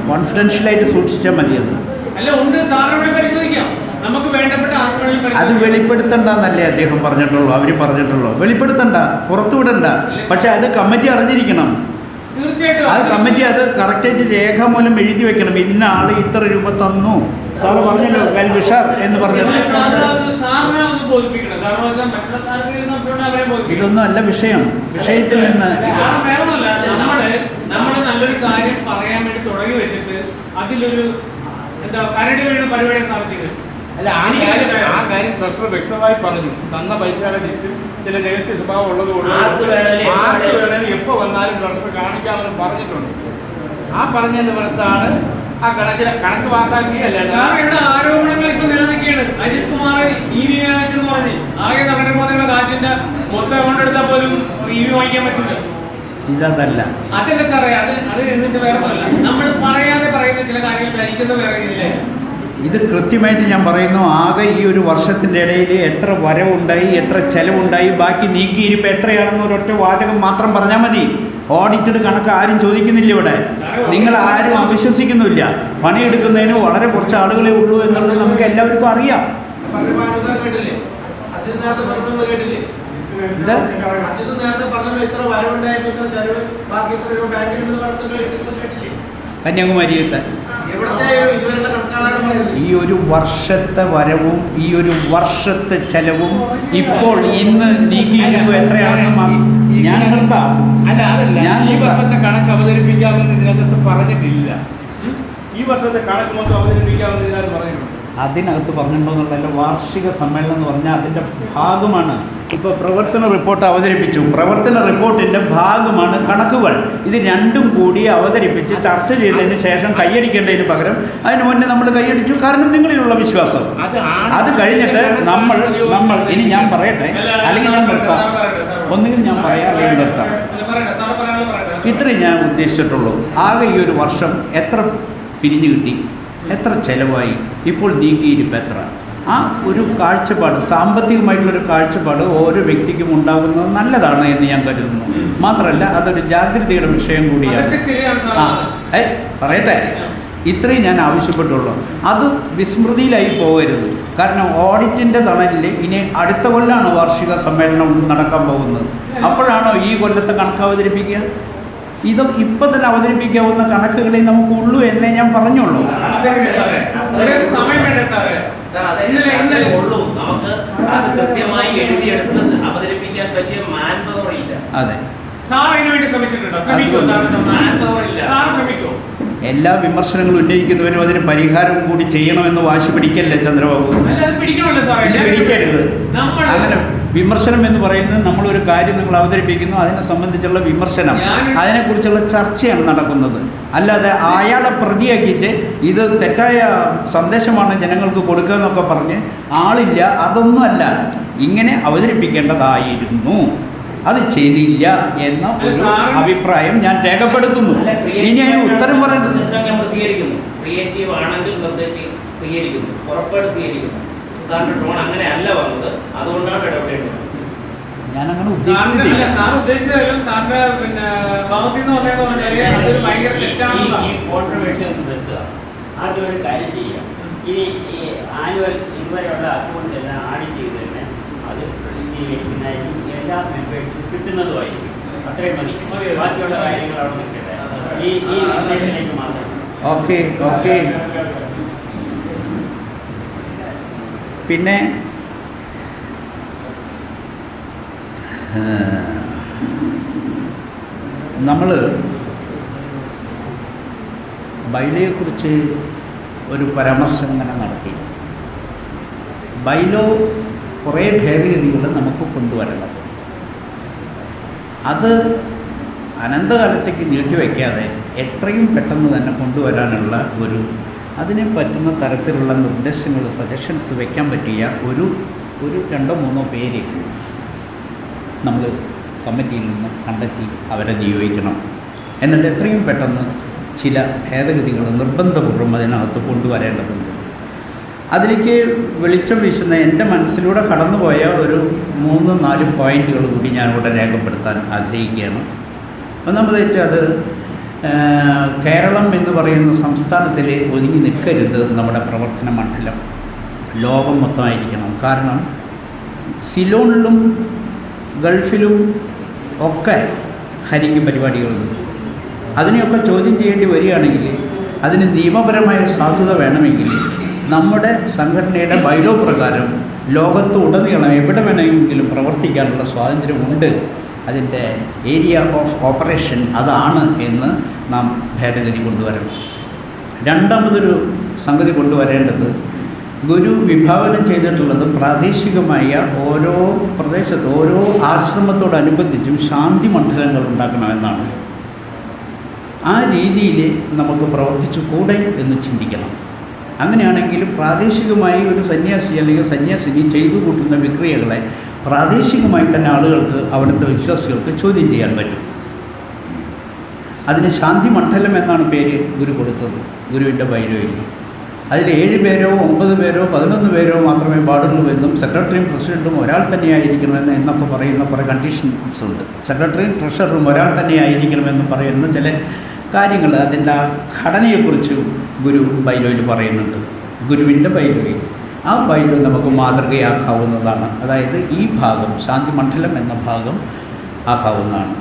കോൺഫിഡൻഷ്യലായിട്ട് സൂക്ഷിച്ചാൽ മതി. അത് അല്ല, ഉണ്ട് സാറിനോട് പരിശോധിക്കാം. നമുക്ക് വേണ്ടപ്പെട്ട ആളുകളിൽ അത് വെളിപ്പെടുത്തണ്ടെന്നല്ലേ അദ്ദേഹം പറഞ്ഞിട്ടുള്ളൂ, അവർ പറഞ്ഞിട്ടുള്ളൂ. വെളിപ്പെടുത്തണ്ട, പുറത്തുവിടണ്ട. പക്ഷെ അത് കമ്മിറ്റി അറിഞ്ഞിരിക്കണം. തീർച്ചയായിട്ടും അത് കമ്മിറ്റി അത് കറക്റ്റായിട്ട് രേഖാമൂലം എഴുതി വെക്കണം. ഇന്ന ആൾ ഇത്ര രൂപ തന്നു, സാറ് പറഞ്ഞല്ലോ വെൽ വിഷർ എന്ന് പറഞ്ഞിട്ട്. ബോധിപ്പിക്കണം. ഇതൊന്നും അല്ല വിഷയം. വിഷയത്തിൽ നിന്ന് നമ്മൾ നല്ല നല്ലൊരു കാര്യം പറയാൻ വേണ്ടി തുടങ്ങി വെച്ചിട്ട് അതിലൊരു എന്താ കരട് വീണ് പരിപാടി സ്ഥാപിച്ചത്. അല്ല, ആ കാര്യം ട്രഷറർ വ്യക്തമായി പറഞ്ഞു. തന്ന പൈസയുടെ ലിസ്റ്റിൽ ചില രഹസ്യ സ്വഭാവം ഉള്ളതുകൊണ്ട് ആർക്ക് വേണേലും എപ്പോൾ വന്നാലും ട്രഷറർ കാണിക്കാമെന്ന് പറഞ്ഞിട്ടുണ്ട്. ആ പറഞ്ഞതിന് പുറത്താണ് ആ കണക്ക് പാസ്സാക്കിയല്ല. കാരണം ഇവിടെ ആരോപണങ്ങൾ ഇപ്പൊ നിലനിൽക്കുകയാണ്. അജിത് കുമാർ EV വാങ്ങിച്ചെന്ന് പറഞ്ഞ് ആകെ നഗരബോധങ്ങളുടെ കാറ്റിന്റെ മൊത്തം എമൗണ്ട് എടുത്താൽ പോലും EV വാങ്ങിക്കാൻ പറ്റില്ല. ഇതല്ല സാറേ, അത് എന്ന് വെച്ചാൽ വേറെ അല്ല. നമ്മൾ പറയാതെ പറയുന്ന ചില കാര്യങ്ങൾ ധരിക്കുന്ന വേറെ രീതിയിലായിരുന്നു. ഇത് കൃത്യമായിട്ട് ഞാൻ പറയുന്നു. ആകെ ഈ ഒരു വർഷത്തിൻ്റെ ഇടയിൽ എത്ര വരവുണ്ടായി, എത്ര ചെലവുണ്ടായി, ബാക്കി നീക്കിയിരിപ്പ് എത്രയാണെന്ന് ഒരൊറ്റ വാചകം മാത്രം പറഞ്ഞാൽ മതി. ഓഡിറ്റഡ് കണക്ക് ആരും ചോദിക്കുന്നില്ല ഇവിടെ. നിങ്ങൾ ആരും അവിശ്വസിക്കുന്നില്ല. പണിയെടുക്കുന്നതിന് വളരെ കുറച്ച് ആളുകളെ ഉള്ളൂ എന്നുള്ളത് നമുക്ക് എല്ലാവർക്കും അറിയാം. കന്യാകുമാരിയിലത്തെ ഈ ഒരു വർഷത്തെ വരവും ഈ ഒരു വർഷത്തെ ചെലവും ഇപ്പോൾ ഇന്ന് നീക്കിയിരിക്കും എത്രയാണെന്ന് ഞാൻ നിർത്താം. അല്ല, അതല്ല, ഈ വർഷത്തെ കണക്ക് അവതരിപ്പിക്കാമെന്ന് ഇതിനകത്ത് പറഞ്ഞിട്ടില്ല. ഈ വർഷത്തെ കണക്ക് മൊത്തം അവതരിപ്പിക്കാമെന്ന് ഇതിനകത്ത് പറഞ്ഞിട്ടുണ്ട്. അതിനകത്ത് പറഞ്ഞിട്ടുണ്ടോന്നുള്ളതല്ല. വാർഷിക സമ്മേളനം എന്ന് പറഞ്ഞാൽ അതിൻ്റെ ഭാഗമാണ്. ഇപ്പോൾ പ്രവർത്തന റിപ്പോർട്ട് അവതരിപ്പിച്ചു. പ്രവർത്തന റിപ്പോർട്ടിൻ്റെ ഭാഗമാണ് കണക്കുകൾ. ഇത് രണ്ടും കൂടി അവതരിപ്പിച്ച് ചർച്ച ചെയ്തതിന് ശേഷം കൈയടിക്കേണ്ടതിന് പകരം അതിന് മുന്നേ നമ്മൾ കൈയടിച്ചു. കാരണം നിങ്ങളിലുള്ള വിശ്വാസം. അത് കഴിഞ്ഞിട്ട് നമ്മൾ ഇനി ഞാൻ പറയട്ടെ, അല്ലെങ്കിൽ ഞാൻ നിർത്താം. ഒന്നുകിൽ ഞാൻ പറയാം, അല്ലെങ്കിൽ നിർത്താം. ഇത്രയും ഞാൻ ഉദ്ദേശിച്ചിട്ടുള്ളൂ. ആകെ ഈ ഒരു വർഷം എത്ര പിരിഞ്ഞു കിട്ടി, എത്ര ചെലവായി, ഇപ്പോൾ നീക്കിയിരിപ്പ് എത്ര, ആ ഒരു കാഴ്ചപ്പാട്, സാമ്പത്തികമായിട്ടുള്ളൊരു കാഴ്ചപ്പാട് ഓരോ വ്യക്തിക്കും ഉണ്ടാകുന്നത് നല്ലതാണ് എന്ന് ഞാൻ കരുതുന്നു. മാത്രമല്ല അതൊരു ജാഗ്രതയുടെ വിഷയം കൂടിയാണ്. പറയട്ടെ, ഇത്രയും ഞാൻ ആവശ്യപ്പെട്ടുള്ളൂ. അത് വിസ്മൃതിയിലായി പോകരുത്. കാരണം ഓഡിറ്റിൻ്റെ തണലിൽ ഇനി അടുത്ത കൊല്ലമാണ് വാർഷിക സമ്മേളനം നടക്കാൻ പോകുന്നത്. അപ്പോഴാണോ ഈ കൊല്ലത്തെ കണക്ക് അവതരിപ്പിക്കുക? ഇത് ഇപ്പം തന്നെ അവതരിപ്പിക്കാവുന്ന കണക്കുകളെ നമുക്കുള്ളൂ എന്നേ ഞാൻ പറഞ്ഞുള്ളൂ. അതെ, എല്ലാ വിമർശനങ്ങളും ഉന്നയിക്കുന്നവരും അതിന് പരിഹാരം കൂടി ചെയ്യണമെന്ന് വാശി പിടിക്കല്ലേ ചന്ദ്രബാബു? പിടിക്കരുത്. അങ്ങനെ വിമർശനം എന്ന് പറയുന്നത് നമ്മളൊരു കാര്യം നിങ്ങൾ അവതരിപ്പിക്കുന്നു, അതിനെ സംബന്ധിച്ചുള്ള വിമർശനം, അതിനെക്കുറിച്ചുള്ള ചർച്ചയാണ് നടക്കുന്നത്. അല്ലാതെ അയാളെ പ്രതിയാക്കിയിട്ട് ഇത് തെറ്റായ സന്ദേശമാണ് ജനങ്ങൾക്ക് കൊടുക്കുക എന്നൊക്കെ പറഞ്ഞ് ആളില്ല. അതൊന്നുമല്ല, ഇങ്ങനെ അവതരിപ്പിക്കേണ്ടതായിരുന്നു, അത് ചെയ്തില്ല എന്ന ഒരു അഭിപ്രായം ഞാൻ രേഖപ്പെടുത്തുന്നു. ഇനി അതിന് ഉത്തരം പറയേണ്ടത് ഞാനങ്ങനെ ഉദ്ദേശിച്ചിട്ടില്ല. ആദ്യം കാര്യം ചെയ്യാം. ഇനി ഈ ആനുവൽ ഇതുവരെയുള്ള അക്കൗണ്ട്സ് എല്ലാം ആഡിറ്റ് ചെയ്ത് തന്നെ അത് പ്രസിദ്ധീകരിക്കുന്നതായിരിക്കും എല്ലാ മെമ്പേഴ്സും കിട്ടുന്നതുമായിരിക്കും. അത്രയും മതി. ബാക്കിയുള്ള കാര്യങ്ങൾ അവിടെ നിൽക്കട്ടെ. ഈ വിഷയത്തിലേക്ക് മാത്രം. ഓക്കെ. പിന്നെ നമ്മൾ ബൈലോയെക്കുറിച്ച് ഒരു പരാമർശം ഇങ്ങനെ നടത്തി. ബൈലോ കുറേ ഭേദഗതികൾ നമുക്ക് കൊണ്ടുവരണം. അത് അനന്തകാലത്തേക്ക് നീട്ടിവെക്കാതെ എത്രയും പെട്ടെന്ന് തന്നെ കൊണ്ടുവരാനുള്ള അതിനെ പറ്റുന്ന തരത്തിലുള്ള നിർദ്ദേശങ്ങൾ, സജഷൻസ് വയ്ക്കാൻ പറ്റിയ ഒരു 2-3 പേര് നമ്മൾ കമ്മിറ്റിയിൽ നിന്ന് കണ്ടെത്തി അവരെ നിയോഗിക്കണം. എന്നിട്ട് എത്രയും പെട്ടെന്ന് ചില ഭേദഗതികൾ നിർബന്ധപൂർവ്വം അതിനകത്ത് കൊണ്ടുവരേണ്ടതുണ്ട്. അതിലേക്ക് വെളിച്ചം വീശുന്ന എൻ്റെ മനസ്സിലൂടെ കടന്നുപോയ ഒരു 3-4 പോയിൻറ്റുകൾ കൂടി ഞാനിവിടെ രേഖപ്പെടുത്താൻ ആഗ്രഹിക്കുകയാണ്. ഒന്നാമതായിട്ട് അത് കേരളം എന്ന് പറയുന്ന സംസ്ഥാനത്തിൽ ഒതുങ്ങി നിൽക്കരുത്. നമ്മുടെ പ്രവർത്തന മണ്ഡലം ലോകം മൊത്തമായിരിക്കണം. കാരണം സിലോണിലും ഗൾഫിലും ഒക്കെ ഹരിക്ക് പരിപാടികളുണ്ട്. അതിനെയൊക്കെ ചോദ്യം ചെയ്യേണ്ടി വരികയാണെങ്കിൽ, അതിന് നിയമപരമായ സാധുത വേണമെങ്കിൽ നമ്മുടെ സംഘടനയുടെ ബൈലോ പ്രകാരം ലോകത്ത് ഉടനീളം എവിടെ വേണമെങ്കിലും പ്രവർത്തിക്കാനുള്ള സ്വാതന്ത്ര്യമുണ്ട് അതിൻ്റെ ഏരിയ ഓഫ് ഓപ്പറേഷൻ അതാണ് എന്ന് നാം ഭേദഗതി കൊണ്ടുവരണം. രണ്ടാമതൊരു സംഗതി കൊണ്ടുവരേണ്ടത്, ഗുരു വിഭാവനം ചെയ്തിട്ടുള്ളത് പ്രാദേശികമായ ഓരോ പ്രദേശത്ത് ഓരോ ആശ്രമത്തോടനുബന്ധിച്ചും ശാന്തി മണ്ഡലങ്ങൾ ഉണ്ടാക്കണമെന്നാണ്. ആ രീതിയിൽ നമുക്ക് പ്രവർത്തിച്ചു കൂടെ എന്ന് ചിന്തിക്കണം. അങ്ങനെയാണെങ്കിൽ പ്രാദേശികമായി ഒരു സന്യാസി അല്ലെങ്കിൽ സന്യാസിനി ചെയ്തു കൂട്ടുന്ന വിക്രിയകളെ പ്രാദേശികമായി തന്നെ ആളുകൾക്ക്, അവിടുത്തെ വിശ്വാസികൾക്ക് ചോദ്യം ചെയ്യാൻ പറ്റും. അതിന് ശാന്തി മണ്ഡലം എന്നാണ് പേര് ഗുരു കൊടുത്തത് ഗുരുവിൻ്റെ ബൈലോയിൽ. അതിൽ 7 പേരോ 9 പേരോ 11 പേരോ മാത്രമേ പാടുള്ളൂ എന്നും സെക്രട്ടറിയും പ്രസിഡൻറ്റും ഒരാൾ തന്നെയായിരിക്കണമെന്ന് എന്നൊക്കെ പറയുന്ന കുറേ കണ്ടീഷൻസ് ഉണ്ട്. സെക്രട്ടറിയും ട്രഷററും ഒരാൾ തന്നെയായിരിക്കണമെന്ന് പറയുന്ന ചില കാര്യങ്ങൾ, അതിൻ്റെ ആ ഘടനയെക്കുറിച്ച് ഗുരു ബൈലോയിൽ പറയുന്നുണ്ട്. ഗുരുവിൻ്റെ ബൈലോയിൽ ആ ബൈലോ നമുക്ക് മാതൃകയാക്കാവുന്നതാണ്. അതായത് ഈ ഭാഗം ശാന്തി മണ്ഡലം എന്ന ഭാഗം ആക്കാവുന്നതാണ്.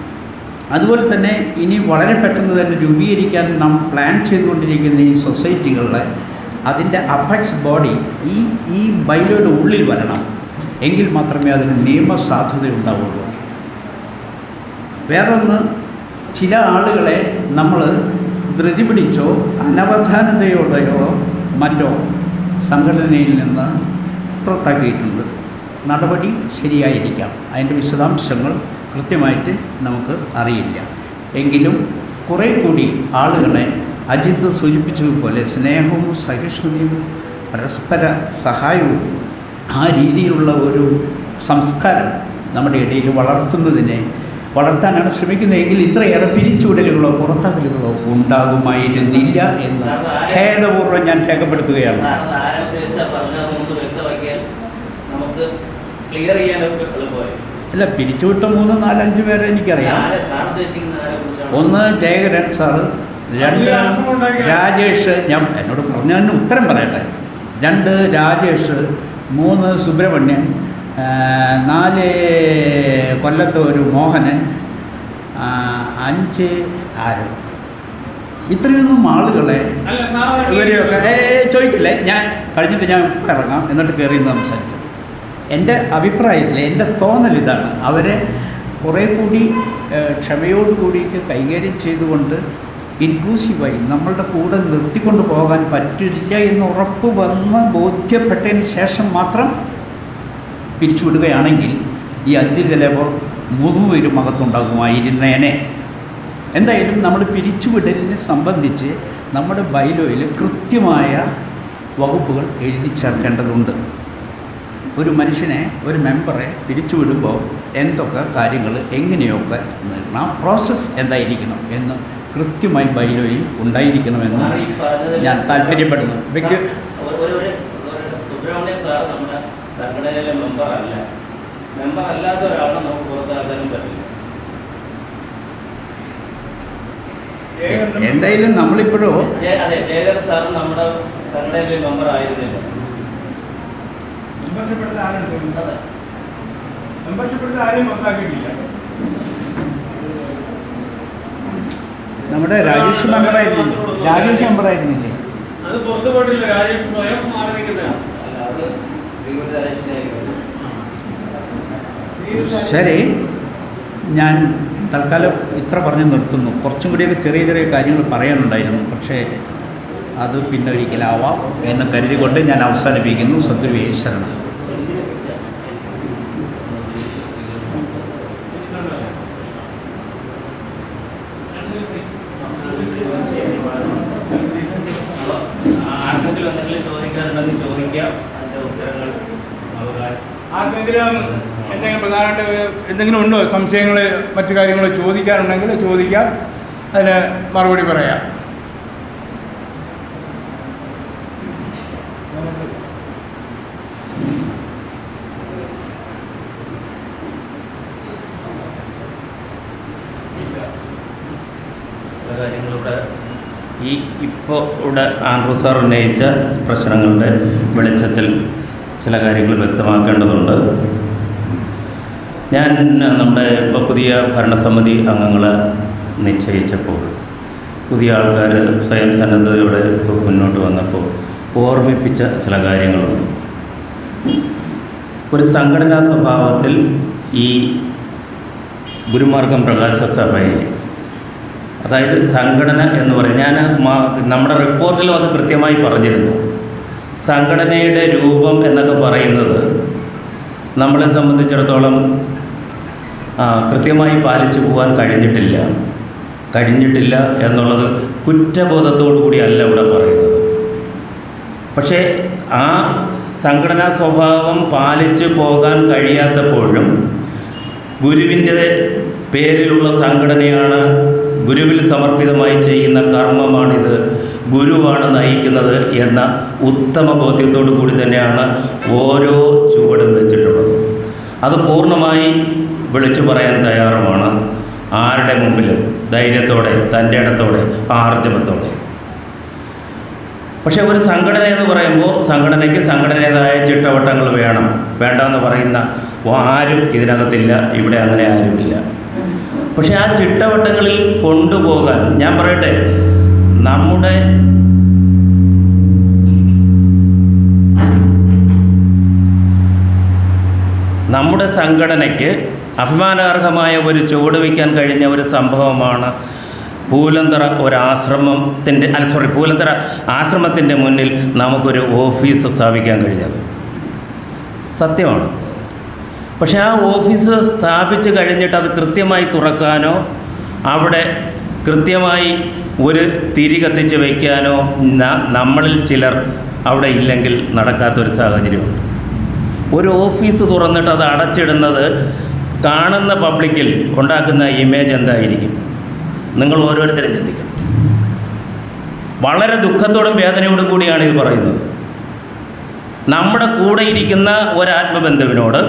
അതുപോലെ തന്നെ ഇനി വളരെ പെട്ടെന്ന് തന്നെ രൂപീകരിക്കാൻ നാം പ്ലാൻ ചെയ്തുകൊണ്ടിരിക്കുന്ന ഈ സൊസൈറ്റികളിലെ അതിൻ്റെ അപെക്സ് ബോഡി ഈ ബൈലോയുടെ ഉള്ളിൽ വരണം. എങ്കിൽ മാത്രമേ അതിന് നിയമസാധുത ഉണ്ടാവുള്ളൂ. വേറൊന്ന്, ചില ആളുകളെ നമ്മൾ ധൃതി പിടിച്ചോ അനവധാനതയോടെയോ മറ്റോ സംഘടനയിൽ നിന്ന് പുറത്താക്കിയിട്ടുണ്ട്. നടപടി ശരിയായിരിക്കാം, അതിൻ്റെ വിശദാംശങ്ങൾ കൃത്യമായിട്ട് നമുക്ക് അറിയില്ല. എങ്കിലും കുറേ കൂടി ആളുകളെ അജിത്ത് സൂചിപ്പിച്ചതുപോലെ സ്നേഹവും സഹിഷ്ണുതയും പരസ്പര സഹായവും ആ രീതിയിലുള്ള ഒരു സംസ്കാരം നമ്മുടെ ഇടയിൽ വളർത്താനാണ് ശ്രമിക്കുന്നതെങ്കിൽ ഇത്രയേറെ പിരിച്ചുവിടലുകളോ പുറത്താക്കലുകളോ ഉണ്ടാകുമായിരുന്നില്ല എന്ന് ഖേദപൂർവ്വം ഞാൻ രേഖപ്പെടുത്തുകയാണ്. അല്ല, പിരിച്ചുവിട്ട 3, 4, 5 പേരെ എനിക്കറിയാം. ഒന്ന് ജയകരൻ സാറ്, 2 രാജേഷ്, ഞാൻ എന്നോട് പറഞ്ഞതിന് ഉത്തരം പറയട്ടെ. 2 രാജേഷ്, 3 സുബ്രഹ്മണ്യൻ, 4 കൊല്ലത്തെ ഒരു മോഹനൻ, 5 ആരോ. ഇത്രയൊന്നും ആളുകളെ ഇവരെയൊക്കെ ചോദിക്കില്ലേ, ഞാൻ കഴിഞ്ഞിട്ട് ഞാൻ ഇറങ്ങാം, എന്നിട്ട് കയറി സംസാരിക്കാം. എൻ്റെ അഭിപ്രായത്തിൽ എൻ്റെ തോന്നൽ ഇതാണ്, അവരെ കുറേ കൂടി ക്ഷമയോട് കൂടിയിട്ട് കൈകാര്യം ചെയ്തുകൊണ്ട് ഇൻക്ലൂസീവായി നമ്മളുടെ കൂടെ നിർത്തിക്കൊണ്ട് പോകാൻ പറ്റില്ല എന്ന് ഉറപ്പ് വന്ന് ബോധ്യപ്പെട്ടതിന് ശേഷം മാത്രം പിരിച്ചുവിടുകയാണെങ്കിൽ ഈ 5 ചിലപ്പോൾ 3 പേരും അകത്തുണ്ടാകുമായിരുന്നേനെ. എന്തായാലും നമ്മൾ പിരിച്ചുവിടലിനെ സംബന്ധിച്ച് നമ്മുടെ ബൈലോയിൽ കൃത്യമായ വകുപ്പുകൾ എഴുതി ചേർക്കേണ്ടതുണ്ട്. ഒരു മനുഷ്യനെ, ഒരു മെമ്പറെ പിരിച്ചുവിടുമ്പോൾ എന്തൊക്കെ കാര്യങ്ങൾ എങ്ങനെയൊക്കെ ആ പ്രോസസ്സ് എന്തായിരിക്കണം എന്ന് കൃത്യമായി ബൈലോയിൽ ഉണ്ടായിരിക്കണമെന്ന് ഞാൻ താല്പര്യപ്പെടുന്നു. സുബ്രഹ്മണ്യൻ സാർ നമ്മുടെ സംഘടനയിലെ മെമ്പർ അല്ലാത്ത ഒരാളെ നമുക്ക് പുറത്താക്കാനും പറ്റില്ല. എന്തായാലും നമ്മളിപ്പോഴോ അതെ, ജയകരൻ സാർ നമ്മുടെ സംഘടനയിലെ മെമ്പർ ആയിരുന്നില്ല. നമ്മുടെ രാജേഷ് മെമ്പറായിരുന്നില്ലേ? അത് പുറത്തു പോയിട്ടില്ല, രാജേഷ് സ്വയം മാറി നിൽക്കുന്നതാണ്. ശരി, ഞാൻ തൽക്കാലം ഇത്ര പറഞ്ഞു നിർത്തുന്നു. കുറച്ചും കൂടിയൊക്കെ ചെറിയ ചെറിയ കാര്യങ്ങൾ പറയാനുണ്ടായിരുന്നു, പക്ഷേ അത് പിന്നെ ഒരിക്കലാവാം എന്ന് കരുതിക്കൊണ്ട് ഞാൻ അവസാനിപ്പിക്കുന്നു. സദ്ഗുരുവേ ശരണം. ആർക്കെങ്കിലും എന്തെങ്കിലും ഉണ്ടോ സംശയങ്ങൾ, മറ്റു കാര്യങ്ങൾ ചോദിക്കാനുണ്ടെങ്കിൽ ചോദിക്കാം, അതിന് മറുപടി പറയാം. ചില കാര്യങ്ങളുടെ ഇപ്പോൾ ഇവിടെ ആൻഡ്രൂ സാർ ഉന്നയിച്ച പ്രശ്നങ്ങളുടെ വെളിച്ചത്തിൽ ചില കാര്യങ്ങൾ വ്യക്തമാക്കേണ്ടതുണ്ട്. ഞാൻ നമ്മുടെ ഇപ്പോൾ പുതിയ ഭരണസമിതി അംഗങ്ങളെ നിശ്ചയിച്ചപ്പോൾ പുതിയ ആൾക്കാർ സ്വയം സന്നദ്ധതയോടെ മുന്നോട്ട് വന്നപ്പോൾ ഓർമ്മിപ്പിച്ച ചില കാര്യങ്ങളുണ്ട്. ഒരു സംഘടനാ സ്വഭാവത്തിൽ ഈ ഗുരുമാർഗം പ്രകാശ സഭയെ, അതായത് സംഘടന എന്ന് പറയും, ഞാൻ നമ്മുടെ റിപ്പോർട്ടിലും അത് കൃത്യമായി പറഞ്ഞിരുന്നു. സംഘടനയുടെ രൂപം എന്നൊക്കെ പറയുന്നത് നമ്മളെ സംബന്ധിച്ചിടത്തോളം കൃത്യമായി പാലിച്ചു പോകാൻ കഴിഞ്ഞിട്ടില്ല എന്നുള്ളത് കുറ്റബോധത്തോടു കൂടിയല്ല ഇവിടെ പറയുന്നത്. പക്ഷേ ആ സംഘടനാ സ്വഭാവം പാലിച്ചു പോകാൻ കഴിയാത്തപ്പോഴും ഗുരുവിൻ്റെ പേരിലുള്ള സംഘടനയാണ്, ഗുരുവിൽ സമർപ്പിതമായി ചെയ്യുന്ന കർമ്മമാണിത്, ഗുരുവാണ് നയിക്കുന്നത് എന്ന ഉത്തമ ബോധ്യത്തോടു കൂടി തന്നെയാണ് ഓരോ ചുവടും വെച്ചിട്ടുള്ളത്. അത് പൂർണ്ണമായി വിളിച്ചു പറയാൻ തയ്യാറുമാണ് ആരുടെ മുമ്പിലും, ധൈര്യത്തോടെ, തൻ്റെ ഇടത്തോടെ, ആർജവത്തോടെ. പക്ഷേ ഒരു സംഘടന എന്ന് പറയുമ്പോൾ സംഘടനയ്ക്ക് സംഘടനേതായ ചിട്ടവട്ടങ്ങൾ വേണ്ടെന്ന് പറയുന്ന ആരും ഇതിനകത്തില്ല, ഇവിടെ അങ്ങനെ ആരുമില്ല. പക്ഷേ ആ ചിട്ടവട്ടങ്ങളിൽ കൊണ്ടുപോകാൻ ഞാൻ പറയട്ടെ, നമ്മുടെ സംഘടനയ്ക്ക് അഭിമാനാർഹമായ ഒരു ചുവട് വയ്ക്കാൻ കഴിഞ്ഞ ഒരു സംഭവമാണ് പൂലന്തറ പൂലന്തറ ആശ്രമത്തിൻ്റെ മുന്നിൽ നമുക്കൊരു ഓഫീസ് സ്ഥാപിക്കാൻ കഴിഞ്ഞത്. സത്യമാണ്. പക്ഷേ ആ ഓഫീസ് സ്ഥാപിച്ച് കഴിഞ്ഞിട്ട് അത് കൃത്യമായി തുറക്കാനോ അവിടെ കൃത്യമായി ഒരു തിരി കത്തിച്ച് വയ്ക്കാനോ നമ്മളിൽ ചിലർ അവിടെ ഇല്ലെങ്കിൽ നടക്കാത്തൊരു സാഹചര്യമുണ്ട്. ഒരു ഓഫീസ് തുറന്നിട്ട് അത് അടച്ചിടുന്നത് കാണുന്ന പബ്ലിക്കിൽ ഉണ്ടാക്കുന്ന ഇമേജ് എന്തായിരിക്കും? നിങ്ങൾ ഓരോരുത്തരും ചിന്തിക്കണം. വളരെ ദുഃഖത്തോടും വേദനയോടും കൂടിയാണ് ഇത് പറയുന്നത്. നമ്മുടെ കൂടെ ഇരിക്കുന്ന ഒരാത്മബന്ധുവിനോട്,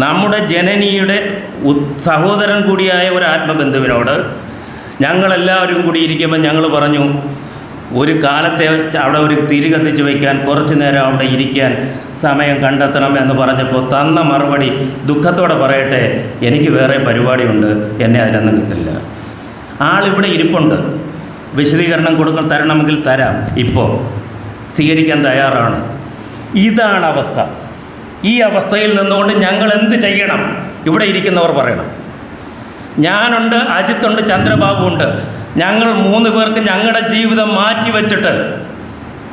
നമ്മുടെ ജനനിയുടെ സഹോദരൻ കൂടിയായ ഒരാത്മബന്ധുവിനോട് ഞങ്ങളെല്ലാവരും കൂടി ഇരിക്കുമ്പോൾ ഞങ്ങൾ പറഞ്ഞു, ഒരു കാലത്തെ അവിടെ ഒരു തിരി കത്തിച്ച് വയ്ക്കാൻ കുറച്ച് നേരം അവിടെ ഇരിക്കാൻ സമയം കണ്ടെത്തണം എന്ന് പറഞ്ഞപ്പോൾ തന്ന മറുപടി, ദുഃഖത്തോടെ പറയട്ടെ, എനിക്ക് വേറെ പരിപാടിയുണ്ട്, എന്നെ അതിനൊന്നും കിട്ടില്ല. ആളിവിടെ ഇരിപ്പുണ്ട്, വിശദീകരണം തരണമെങ്കിൽ തരാം, ഇപ്പോൾ സ്വീകരിക്കാൻ തയ്യാറാണ്. ഇതാണ് അവസ്ഥ. ഈ അവസ്ഥയിൽ നിന്നുകൊണ്ട് ഞങ്ങൾ എന്ത് ചെയ്യണം? ഇവിടെ ഇരിക്കുന്നവർ പറയണം. ഞാനുണ്ട്, അജിത്തുണ്ട്, ചന്ദ്രബാബു ഉണ്ട്. ഞങ്ങൾ 3 പേർക്ക് ഞങ്ങളുടെ ജീവിതം മാറ്റിവെച്ചിട്ട്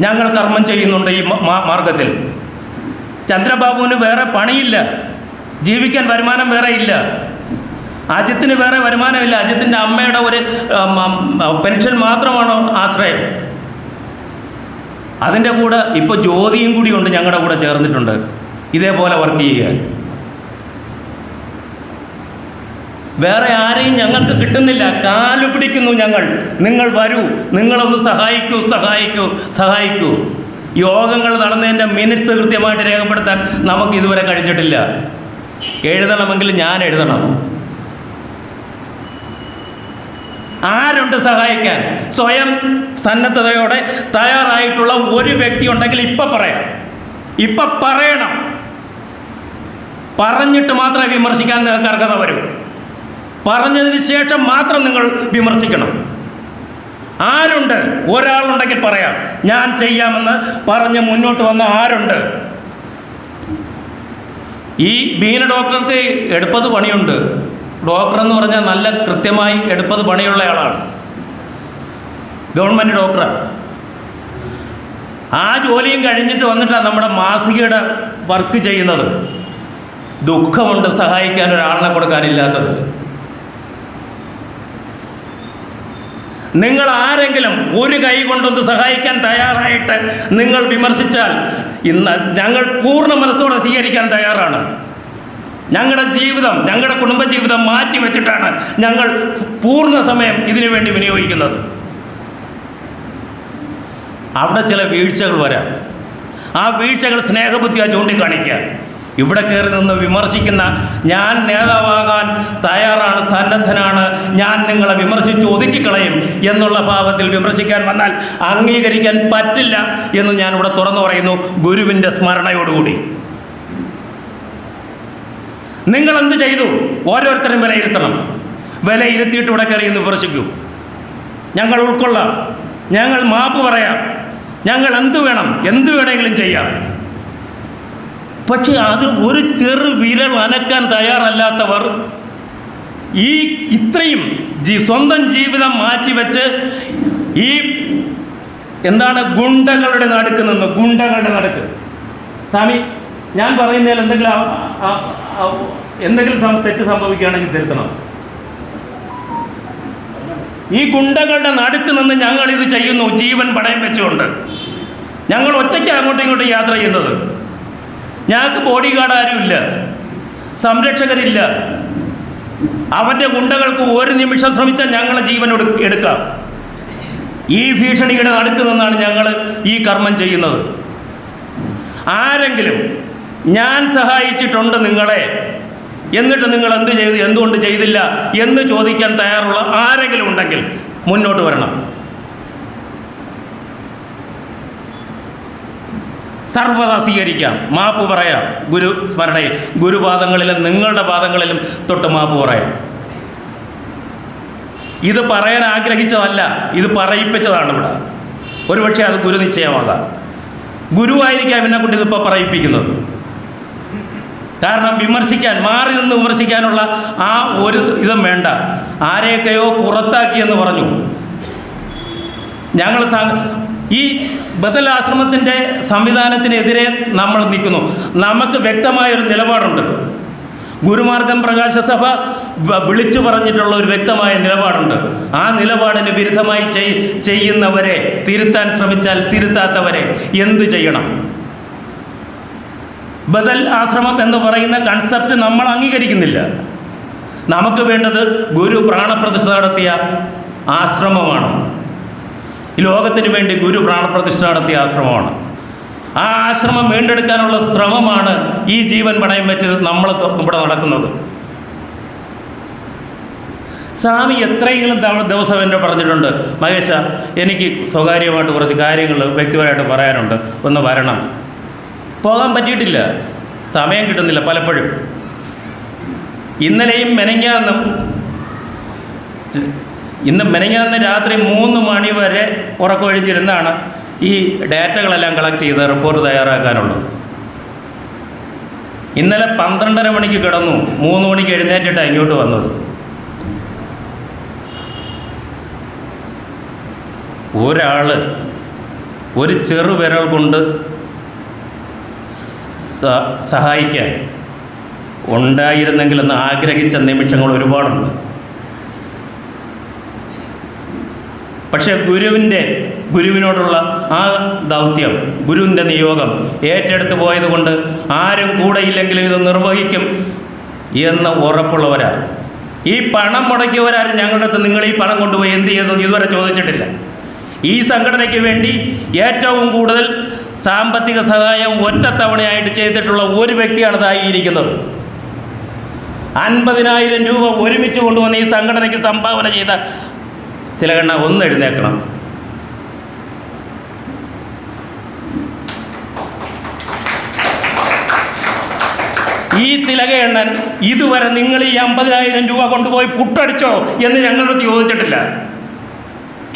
ഞങ്ങൾ കർമ്മം ചെയ്യുന്നുണ്ട് ഈ മാർഗത്തിൽ. ചന്ദ്രബാബുവിന് വേറെ പണിയില്ല, ജീവിക്കാൻ വരുമാനം വേറെ ഇല്ല. അജിത്തിന് വേറെ വരുമാനമില്ല. അജിത്തിൻ്റെ അമ്മയുടെ ഒരു പെൻഷൻ മാത്രമാണ് ആശ്രയം. അതിൻ്റെ കൂടെ ഇപ്പോൾ ജ്യോതിയും കൂടി ഉണ്ട്, ഞങ്ങളുടെ കൂടെ ചേർന്നിട്ടുണ്ട് ഇതേപോലെ വർക്ക് ചെയ്യാൻ. വേറെ ആരെയും ഞങ്ങൾക്ക് കിട്ടുന്നില്ല. കാലു പിടിക്കുന്നു ഞങ്ങൾ. നിങ്ങൾ വരൂ, നിങ്ങളൊന്ന് സഹായിക്കൂ. യോഗങ്ങൾ നടന്നതിൻ്റെ മിനിറ്റ്സ് കൃത്യമായിട്ട് രേഖപ്പെടുത്താൻ നമുക്ക് ഇതുവരെ കഴിഞ്ഞിട്ടില്ല. എഴുതണമെങ്കിൽ ഞാൻ എഴുതണം. ആരുണ്ട് സഹായിക്കാൻ? സ്വയം സന്നദ്ധതയോടെ തയ്യാറായിട്ടുള്ള ഒരു വ്യക്തി ഉണ്ടെങ്കിൽ ഇപ്പം പറയണം. പറഞ്ഞിട്ട് മാത്രമേ വിമർശിക്കാൻ നിങ്ങൾക്ക് അർഹത വരൂ. പറഞ്ഞതിന് ശേഷം മാത്രം നിങ്ങൾ വിമർശിക്കണം. ആരുണ്ട്? ഒരാളുണ്ടെങ്കിൽ പറയാം, ഞാൻ ചെയ്യാമെന്ന് പറഞ്ഞ് മുന്നോട്ട് വന്ന ആരുണ്ട്? ഈ ബീന ഡോക്ടർക്ക് എടുപ്പത് പണിയുണ്ട്. ഡോക്ടർ എന്ന് പറഞ്ഞാൽ നല്ല കൃത്യമായി എടുപ്പത് പണിയുള്ള ആളാണ്, ഗവൺമെൻറ് ഡോക്ടറാണ്. ആ ജോലിയും കഴിഞ്ഞിട്ട് വന്നിട്ടാണ് നമ്മുടെ മാസികയുടെ വർക്ക് ചെയ്യുന്നത്. ദുഃഖമുണ്ട് സഹായിക്കാൻ ഒരാളിനെ കൊടുക്കാനില്ലാത്തത്. നിങ്ങൾ ആരെങ്കിലും ഒരു കൈ കൊണ്ടൊന്ന് സഹായിക്കാൻ തയ്യാറായിട്ട് നിങ്ങൾ വിമർശിച്ചാൽ ഇന്ന് ഞങ്ങൾ പൂർണ്ണ മനസ്സോടെ സ്വീകരിക്കാൻ തയ്യാറാണ്. ഞങ്ങളുടെ ജീവിതം, ഞങ്ങളുടെ കുടുംബജീവിതം മാറ്റി വെച്ചിട്ടാണ് ഞങ്ങൾ പൂർണ്ണ സമയം ഇതിനു വേണ്ടി വിനിയോഗിക്കുന്നത്. അവിടെ ചില വീഴ്ചകൾ വരാം. ആ വീഴ്ചകൾ സ്നേഹബുദ്ധിയാ ചൂണ്ടിക്കാണിക്കുക. ഇവിടെ കയറി നിന്ന് വിമർശിക്കുന്ന ഞാൻ നേതാവാകാൻ തയ്യാറാണ്, സന്നദ്ധനാണ്, ഞാൻ നിങ്ങളെ വിമർശിച്ച് ഒതുക്കിക്കളയും എന്നുള്ള ഭാവത്തിൽ വിമർശിക്കാൻ വന്നാൽ അംഗീകരിക്കാൻ പറ്റില്ല എന്ന് ഞാനിവിടെ തുറന്നു പറയുന്നു, ഗുരുവിൻ്റെ സ്മരണയോടുകൂടി. നിങ്ങളെന്ത് ചെയ്തു? ഓരോരുത്തരും വിലയിരുത്തണം. വിലയിരുത്തിയിട്ട് ഇവിടെ കയറി എന്ന് വിമർശിക്കൂ. ഞങ്ങൾ ഉൾക്കൊള്ളാം, ഞങ്ങൾ മാപ്പ് പറയാം, ഞങ്ങൾ എന്ത് വേണമെങ്കിലും ചെയ്യാം. പക്ഷെ അതിൽ ഒരു ചെറു വിരൽ അനക്കാൻ തയ്യാറല്ലാത്തവർ ഈ ഇത്രയും സ്വന്തം ജീവിതം മാറ്റിവെച്ച് ഈ എന്താണ് ഗുണ്ടകളുടെ നടുക്ക് നിന്ന്, ഗുണ്ടകളുടെ നടുക്ക്. സ്വാമി, ഞാൻ പറയുന്നതിൽ എന്തെങ്കിലും തെറ്റ് സംഭവിക്കുകയാണെങ്കിൽ തിരുത്തണം. ഈ ഗുണ്ടകളുടെ നടുക്ക് നിന്ന് ഞങ്ങൾ ഇത് ചെയ്യുന്നു, ജീവൻ പണയം വെച്ചുകൊണ്ട്. ഞങ്ങൾ ഒറ്റയ്ക്ക് അങ്ങോട്ടും ഇങ്ങോട്ടും യാത്ര ചെയ്യുന്നത്. ഞങ്ങൾക്ക് ബോഡി ഗാർഡ് ആരുമില്ല, സംരക്ഷകരില്ല. അവൻ്റെ ഗുണ്ടകൾക്ക് ഒരു നിമിഷം ശ്രമിച്ചാൽ ഞങ്ങളെ ജീവൻ എടുക്കാം. ഈ ഭീഷണിയുടെ നടുക്ക് നിന്നാണ് ഞങ്ങൾ ഈ കർമ്മം ചെയ്യുന്നത്. ആരെങ്കിലും ഞാൻ സഹായിച്ചിട്ടുണ്ട് നിങ്ങളെ, എന്നിട്ട് നിങ്ങൾ എന്തുകൊണ്ട് ചെയ്തില്ല എന്ന് ചോദിക്കാൻ തയ്യാറുള്ള ആരെങ്കിലും ഉണ്ടെങ്കിൽ മുന്നോട്ട് വരണം. സർവ്വതാ സ്വീകരിക്കാം, മാപ്പ് പറയാം. ഗുരു സ്മരണയിൽ, ഗുരുപാദങ്ങളിലും നിങ്ങളുടെ പാദങ്ങളിലും തൊട്ട് മാപ്പ് പറയാം. ഇത് പറയാൻ ആഗ്രഹിച്ചതല്ല, ഇത് പറയിപ്പിച്ചതാണ് ഇവിടെ. ഒരുപക്ഷെ അത് ഗുരു നിശ്ചയമാകാം. ഗുരുവായിരിക്കാം എന്നെ കൊണ്ട് ഇതിപ്പോൾ പറയിപ്പിക്കുന്നത്. കാരണം വിമർശിക്കാൻ, മാറി നിന്ന് വിമർശിക്കാനുള്ള ആ ഒരു ഇതും വേണ്ട. ആരെയൊക്കെയോ പുറത്താക്കിയെന്ന് പറഞ്ഞു. ഞങ്ങൾ ഈ ബദൽ ആശ്രമത്തിൻ്റെ സംവിധാനത്തിനെതിരെ നമ്മൾ നിൽക്കുന്നു. നമുക്ക് വ്യക്തമായൊരു നിലപാടുണ്ട്. ഗുരുമാർഗം പ്രകാശ സഭ വിളിച്ചു പറഞ്ഞിട്ടുള്ള ഒരു വ്യക്തമായ നിലപാടുണ്ട്. ആ നിലപാടിന് വിരുദ്ധമായി ചെയ്യുന്നവരെ തിരുത്താൻ ശ്രമിച്ചാൽ തിരുത്താത്തവരെ എന്ത് ചെയ്യണം? ബദൽ ആശ്രമം എന്ന് പറയുന്ന കൺസെപ്റ്റ് നമ്മൾ അംഗീകരിക്കുന്നില്ല. നമുക്ക് വേണ്ടത് ഗുരു പ്രാണപ്രതിഷ്ഠ നടത്തിയ ആശ്രമമാണ്. ഈ ലോകത്തിന് വേണ്ടി ഗുരു പ്രാണപ്രതിഷ്ഠ നടത്തിയ ആശ്രമമാണ്. ആ ആശ്രമം വീണ്ടെടുക്കാനുള്ള ശ്രമമാണ് ഈ ജീവൻ പണയം വെച്ച് നമ്മൾ ഇവിടെ നടക്കുന്നത്. സ്വാമി എത്രയെങ്കിലും ദിവസം എന്നോട് പറഞ്ഞിട്ടുണ്ട്, മഹേഷ, എനിക്ക് സ്വകാര്യമായിട്ട് കുറച്ച് കാര്യങ്ങൾ വ്യക്തിപരമായിട്ട് പറയാനുണ്ട്, ഒന്ന് വരണം. പോകാൻ പറ്റിയിട്ടില്ല, സമയം കിട്ടുന്നില്ല പലപ്പോഴും. ഇന്നലെയും മെനഞ്ഞാന്ന് രാത്രി 3 മണി വരെ ഉറക്കമൊഴിഞ്ഞിരുന്നാണ് ഈ ഡാറ്റകളെല്ലാം കളക്ട് ചെയ്ത് റിപ്പോർട്ട് തയ്യാറാക്കാനുള്ളത്. ഇന്നലെ 12:30 മണിക്ക് കിടന്നു, 3 മണിക്ക് എഴുന്നേറ്റിട്ടാണ് ഇങ്ങോട്ട് വന്നത്. ഒരാൾ ഒരു ചെറുവിരൽ കൊണ്ട് സഹായിക്കാൻ ഉണ്ടായിരുന്നെങ്കിലെന്ന് ആഗ്രഹിച്ച നിമിഷങ്ങൾ ഒരുപാടുണ്ട്. പക്ഷേ ഗുരുവിനോടുള്ള ആ ദൗത്യം, ഗുരുവിൻ്റെ നിയോഗം ഏറ്റെടുത്ത് പോയതുകൊണ്ട് ആരും കൂടെയില്ലെങ്കിലും ഇത് നിർവഹിക്കും എന്ന് ഉറപ്പുള്ളവരാണ്. ഈ പണം മുടക്കിയവരാരും ഞങ്ങളുടെ അടുത്ത് നിങ്ങൾ ഈ പണം കൊണ്ടുപോയി എന്ത് ചെയ്തെന്ന് ഇതുവരെ ചോദിച്ചിട്ടില്ല. ഈ സംഘടനയ്ക്ക് വേണ്ടി ഏറ്റവും കൂടുതൽ സാമ്പത്തിക സഹായം ഒറ്റത്തവണയായിട്ട് ചെയ്തിട്ടുള്ള ഒരു വ്യക്തിയാണ് ഇതായിരിക്കുന്നത്. 50,000 രൂപ ഒരുമിച്ച് കൊണ്ടുവന്ന് ഈ സംഘടനയ്ക്ക് സംഭാവന ചെയ്ത തിലകണ്ണ ഒന്ന് എഴുന്നേക്കണം. ഈ തിലകണ്ണൻ ഇതുവരെ നിങ്ങൾ ഈ 50,000 രൂപ കൊണ്ടുപോയി പുട്ടടിച്ചോ എന്ന് ഞങ്ങളോട് ചോദിച്ചിട്ടില്ല,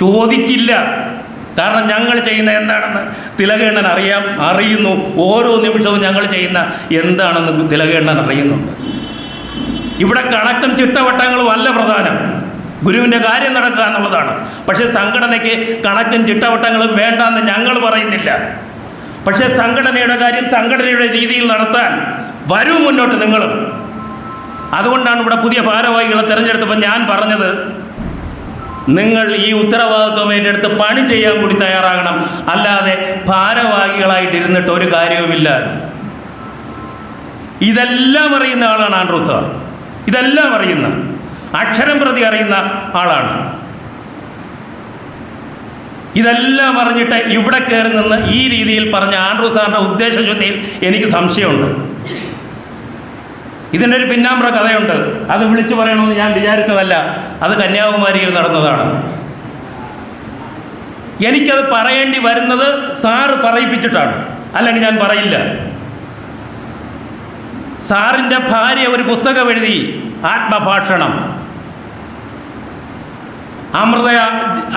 ചോദിക്കില്ല. കാരണം ഞങ്ങൾ ചെയ്യുന്ന എന്താണെന്ന് തിലകണ്ണൻ അറിയുന്നു. ഓരോ നിമിഷവും ഞങ്ങൾ ചെയ്യുന്ന എന്താണെന്ന് തിലകണ്ണൻ അറിയുന്നുണ്ട്. ഇവിടെ കണക്കും ചിട്ടവട്ടങ്ങളും അല്ല പ്രധാനം, ഗുരുവിൻ്റെ കാര്യം നടക്കുക എന്നുള്ളതാണ്. പക്ഷേ സംഘടനയ്ക്ക് കണക്കും ചിട്ടവട്ടങ്ങളും വേണ്ടെന്ന് ഞങ്ങൾ പറയുന്നില്ല. പക്ഷേ സംഘടനയുടെ കാര്യം സംഘടനയുടെ രീതിയിൽ നടത്താൻ വരൂ മുന്നോട്ട് നിങ്ങളും. അതുകൊണ്ടാണ് ഇവിടെ പുതിയ ഭാരവാഹികളെ തിരഞ്ഞെടുത്തപ്പോൾ ഞാൻ പറഞ്ഞത്, നിങ്ങൾ ഈ ഉത്തരവാദിത്വം ഏറ്റെടുത്ത് പണി ചെയ്യാൻ കൂടി തയ്യാറാകണം. അല്ലാതെ ഭാരവാഹികളായിട്ടിരുന്നിട്ട് ഒരു കാര്യവുമില്ല. ഇതെല്ലാം അറിയുന്ന ആളാണ് ആൻഡ്രൂ സാർ. ഇതെല്ലാം അറിയുന്ന, അക്ഷരം പ്രതി അറിയുന്ന ആളാണ്. ഇതെല്ലാം അറിഞ്ഞിട്ട് ഇവിടെ കയറി നിന്ന് ഈ രീതിയിൽ പറഞ്ഞ ആൻഡ്രൂ സാറിൻ്റെ ഉദ്ദേശശുദ്ധിയിൽ എനിക്ക് സംശയമുണ്ട്. ഇതിൻ്റെ ഒരു പിന്നാമ്പുറ കഥയുണ്ട്. അത് വിളിച്ചു പറയണമെന്ന് ഞാൻ വിചാരിച്ചതല്ല, അത് കന്യാകുമാരിയിൽ നടന്നതാണ്. എനിക്കത് പറയേണ്ടി വരുന്നത് സാറ് പറയിപ്പിച്ചിട്ടാണ്, അല്ലെങ്കിൽ ഞാൻ പറയില്ല. സാറിൻ്റെ ഭാര്യ ഒരു പുസ്തകം എഴുതി, ആത്മഭാഷണം.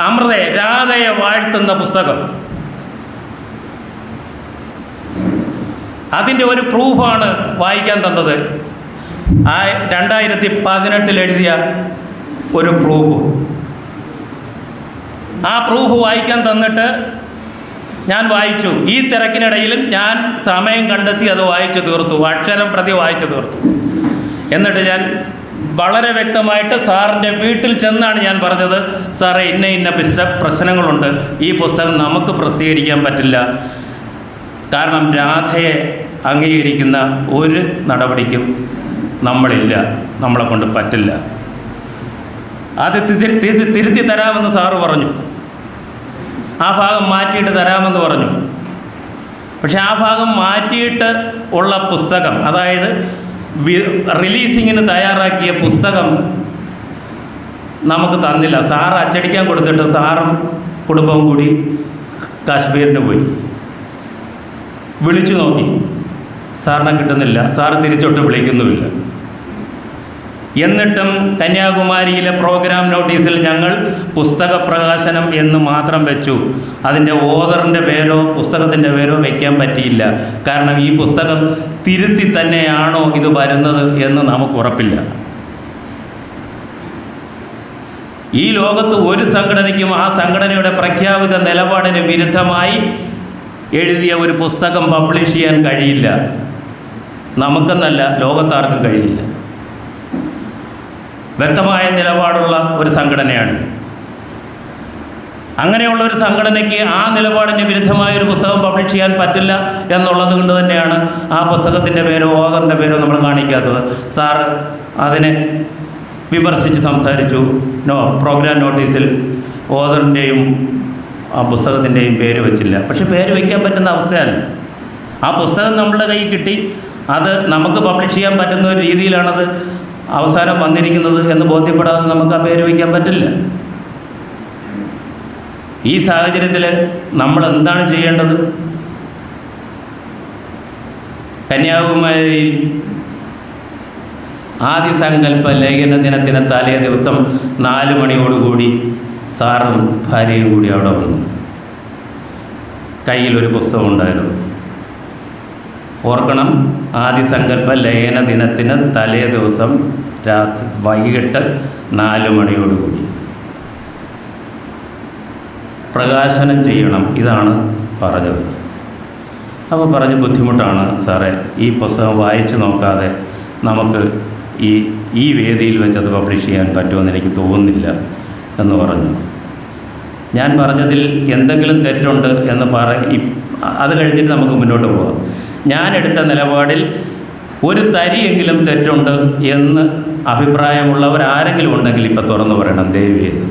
അമൃതയെ രാധയെ വാഴ്ത്തുന്ന പുസ്തകം. അതിൻ്റെ ഒരു പ്രൂഫാണ് വായിക്കാൻ തന്നത്. ആ 2018 എഴുതിയ ഒരു പ്രൂഫ്. ആ പ്രൂഫ് വായിക്കാൻ തന്നിട്ട് ഞാൻ വായിച്ചു. ഈ തിരക്കിനിടയിലും ഞാൻ സമയം കണ്ടെത്തി അത് വായിച്ചു തീർത്തു, അക്ഷരം പ്രതി വായിച്ചു തീർത്തു. എന്നിട്ട് ഞാൻ വളരെ വ്യക്തമായിട്ട് സാറിൻ്റെ വീട്ടിൽ ചെന്നാണ് ഞാൻ പറഞ്ഞത്, സാറേ ഇന്ന പ്രശ്നങ്ങളുണ്ട്, ഈ പുസ്തകം നമുക്ക് പ്രസിദ്ധീകരിക്കാൻ പറ്റില്ല. കാരണം രാധയെ അംഗീകരിക്കുന്ന ഒരു നടപടിക്കും നമ്മളില്ല, നമ്മളെ കൊണ്ട് പറ്റില്ല. അത് തിരുത്തി തരാമെന്ന് സാറ് പറഞ്ഞു. ആ ഭാഗം മാറ്റിയിട്ട് തരാമെന്ന് പറഞ്ഞു. പക്ഷെ ആ ഭാഗം മാറ്റിയിട്ട് ഉള്ള പുസ്തകം, അതായത് റിലീസിങ്ങിന് തയ്യാറാക്കിയ പുസ്തകം നമുക്ക് തന്നില്ല. സാറ് അച്ചടിക്കാൻ കൊടുത്തിട്ട് സാറും കുടുംബവും കൂടി കാശ്മീരിന് പോയി. വിളിച്ചു നോക്കി, സാറിനെ കിട്ടുന്നില്ല. സാറ് തിരിച്ചോട്ട് വിളിക്കുന്നുമില്ല. എന്നിട്ടും കന്യാകുമാരിയിലെ പ്രോഗ്രാം നോട്ടീസിൽ ഞങ്ങൾ പുസ്തക പ്രകാശനം എന്ന് മാത്രം വെച്ചു. അതിൻ്റെ ഓതറിൻ്റെ പേരോ പുസ്തകത്തിൻ്റെ പേരോ വയ്ക്കാൻ പറ്റിയില്ല. കാരണം ഈ പുസ്തകം തിരുത്തി തന്നെയാണോ ഇത് വരുന്നത് എന്ന് നമുക്ക് ഉറപ്പില്ല. ഈ ലോകത്ത് ഒരു സംഘടനയ്ക്കും ആ സംഘടനയുടെ പ്രഖ്യാപിത നിലപാടിന് വിരുദ്ധമായി എഴുതിയ ഒരു പുസ്തകം പബ്ലിഷ് ചെയ്യാൻ കഴിയില്ല. നമുക്കെന്നല്ല, ലോകത്താർക്കും കഴിയില്ല. വ്യക്തമായ നിലപാടുള്ള ഒരു സംഘടനയാണ്. അങ്ങനെയുള്ള ഒരു സംഘടനയ്ക്ക് ആ നിലപാടിന് വിരുദ്ധമായ ഒരു പുസ്തകം പബ്ലിഷ് ചെയ്യാൻ പറ്റില്ല എന്നുള്ളത് കൊണ്ട് തന്നെയാണ് ആ പുസ്തകത്തിൻ്റെ പേരോ ഓതറിൻ്റെ പേരോ നമ്മൾ കാണിക്കാത്തത്. സാറ് അതിനെ വിമർശിച്ച് സംസാരിച്ചു. പ്രോഗ്രാം നോട്ടീസിൽ ഓതറിൻ്റെയും ആ പുസ്തകത്തിൻ്റെയും പേര് വെച്ചില്ല. പക്ഷെ പേര് വയ്ക്കാൻ പറ്റുന്ന അവസ്ഥയല്ല. ആ പുസ്തകം നമ്മളുടെ കയ്യിൽ കിട്ടി, അത് നമുക്ക് പബ്ലിഷ് ചെയ്യാൻ പറ്റുന്ന ഒരു രീതിയിലാണത് അവസാനം വന്നിരിക്കുന്നത് എന്ന് ബോധ്യപ്പെടാതെ നമുക്ക് ആ പേര് വയ്ക്കാൻ പറ്റില്ല. ഈ സാഹചര്യത്തിൽ നമ്മൾ എന്താണ് ചെയ്യേണ്ടത്? കന്യാകുമാരിയിൽ ആദിസങ്കല്പ ലേഖന ദിനത്തിന് തലേ ദിവസം 4 മണിയോടുകൂടി സാറും ഭാര്യയും കൂടി അവിടെ വന്നു. കയ്യിലൊരു പുസ്തകം ഉണ്ടായിരുന്നു. ഓർക്കണം, ആദിസങ്കല്പ ലയന ദിനത്തിന് തലേ ദിവസം വൈകിട്ട് 4 മണിയോടുകൂടി പ്രകാശനം ചെയ്യണം, ഇതാണ് പറഞ്ഞത്. അപ്പോൾ പറഞ്ഞ് ബുദ്ധിമുട്ടാണ് സാറേ, ഈ പുസ്തകം വായിച്ചു നോക്കാതെ നമുക്ക് ഈ വേദിയിൽ വെച്ചത് പബ്ലിഷ് ചെയ്യാൻ പറ്റുമെന്ന് എനിക്ക് തോന്നുന്നില്ല എന്ന് പറഞ്ഞു. ഞാൻ പറഞ്ഞതിൽ എന്തെങ്കിലും തെറ്റുണ്ട് എന്ന് അത് കഴിഞ്ഞിട്ട് നമുക്ക് മുന്നോട്ട് പോകാം. ഞാനെടുത്ത നിലപാടിൽ ഒരു തരിയെങ്കിലും തെറ്റുണ്ട് എന്ന് അഭിപ്രായമുള്ളവരാരെങ്കിലും ഉണ്ടെങ്കിൽ ഇപ്പം തുറന്നു പറയണം, ദയവ് ചെയ്ത്.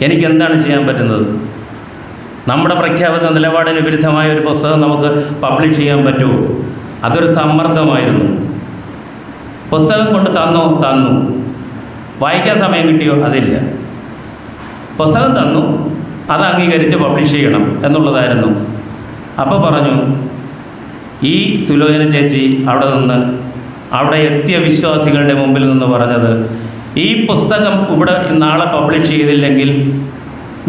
എനിക്കെന്താണ് ചെയ്യാൻ പറ്റുന്നത്? നമ്മുടെ പ്രഖ്യാപിത നിലപാടിന് വിരുദ്ധമായ ഒരു പുസ്തകം നമുക്ക് പബ്ലിഷ് ചെയ്യാൻ പറ്റുമോ? അതൊരു സമ്മർദ്ദമായിരുന്നു. പുസ്തകം കൊണ്ട് തന്നു. വായിക്കാൻ സമയം കിട്ടിയോ? അതില്ല. പുസ്തകം തന്നു, അത് അംഗീകരിച്ച് പബ്ലിഷ് ചെയ്യണം എന്നുള്ളതായിരുന്നു. അപ്പോൾ പറഞ്ഞു, ഈ സുലോചന ചേച്ചി അവിടെ എത്തിയ വിശ്വാസികളുടെ മുമ്പിൽ നിന്ന് പറഞ്ഞത്, ഈ പുസ്തകം ഇവിടെ നാളെ പബ്ലിഷ് ചെയ്തില്ലെങ്കിൽ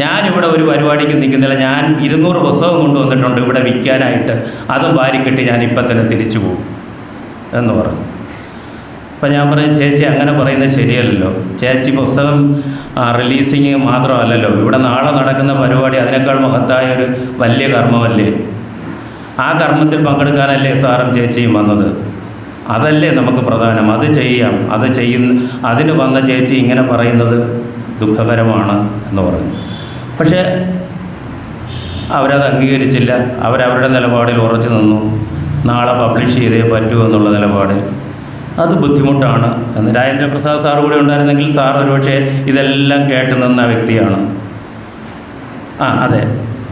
ഞാനിവിടെ ഒരു പരിപാടിക്ക് നിൽക്കുന്നില്ല, ഞാൻ 200 പുസ്തകം കൊണ്ടുവന്നിട്ടുണ്ട് ഇവിടെ വിൽക്കാനായിട്ട്, അതും വാരിക്കെട്ടി ഞാൻ ഇപ്പം തന്നെ തിരിച്ചു പോകും എന്ന് പറഞ്ഞു. അപ്പം ഞാൻ പറഞ്ഞു, ചേച്ചി അങ്ങനെ പറയുന്നത് ശരിയല്ലല്ലോ. ചേച്ചി പുസ്തകം റിലീസിങ് മാത്രമല്ലല്ലോ, ഇവിടെ നാളെ നടക്കുന്ന പരിപാടി അതിനേക്കാൾ മഹത്തായ ഒരു വലിയ കർമ്മമല്ലേ. ആ കർമ്മത്തിൽ പങ്കെടുക്കാനല്ലേ സാറും ചേച്ചിയും വന്നത്. അതല്ലേ നമുക്ക് പ്രധാനം, അത് ചെയ്യാം. അതിന് വന്ന ചേച്ചി ഇങ്ങനെ പറയുന്നത് ദുഃഖകരമാണ് എന്ന് പറഞ്ഞു. പക്ഷേ അവരത് അംഗീകരിച്ചില്ല. അവരവരുടെ നിലപാടിൽ ഉറച്ചു നിന്നു. നാളെ പബ്ലിഷ് ചെയ്തേ പറ്റൂ എന്നുള്ള നിലപാടിൽ. അത് ബുദ്ധിമുട്ടാണ് എന്ന് രാജേന്ദ്രപ്രസാദ് സാർ കൂടെ ഉണ്ടായിരുന്നെങ്കിൽ സാർ ഒരുപക്ഷെ ഇതെല്ലാം കേട്ട് നിന്ന വ്യക്തിയാണ്. അതെ,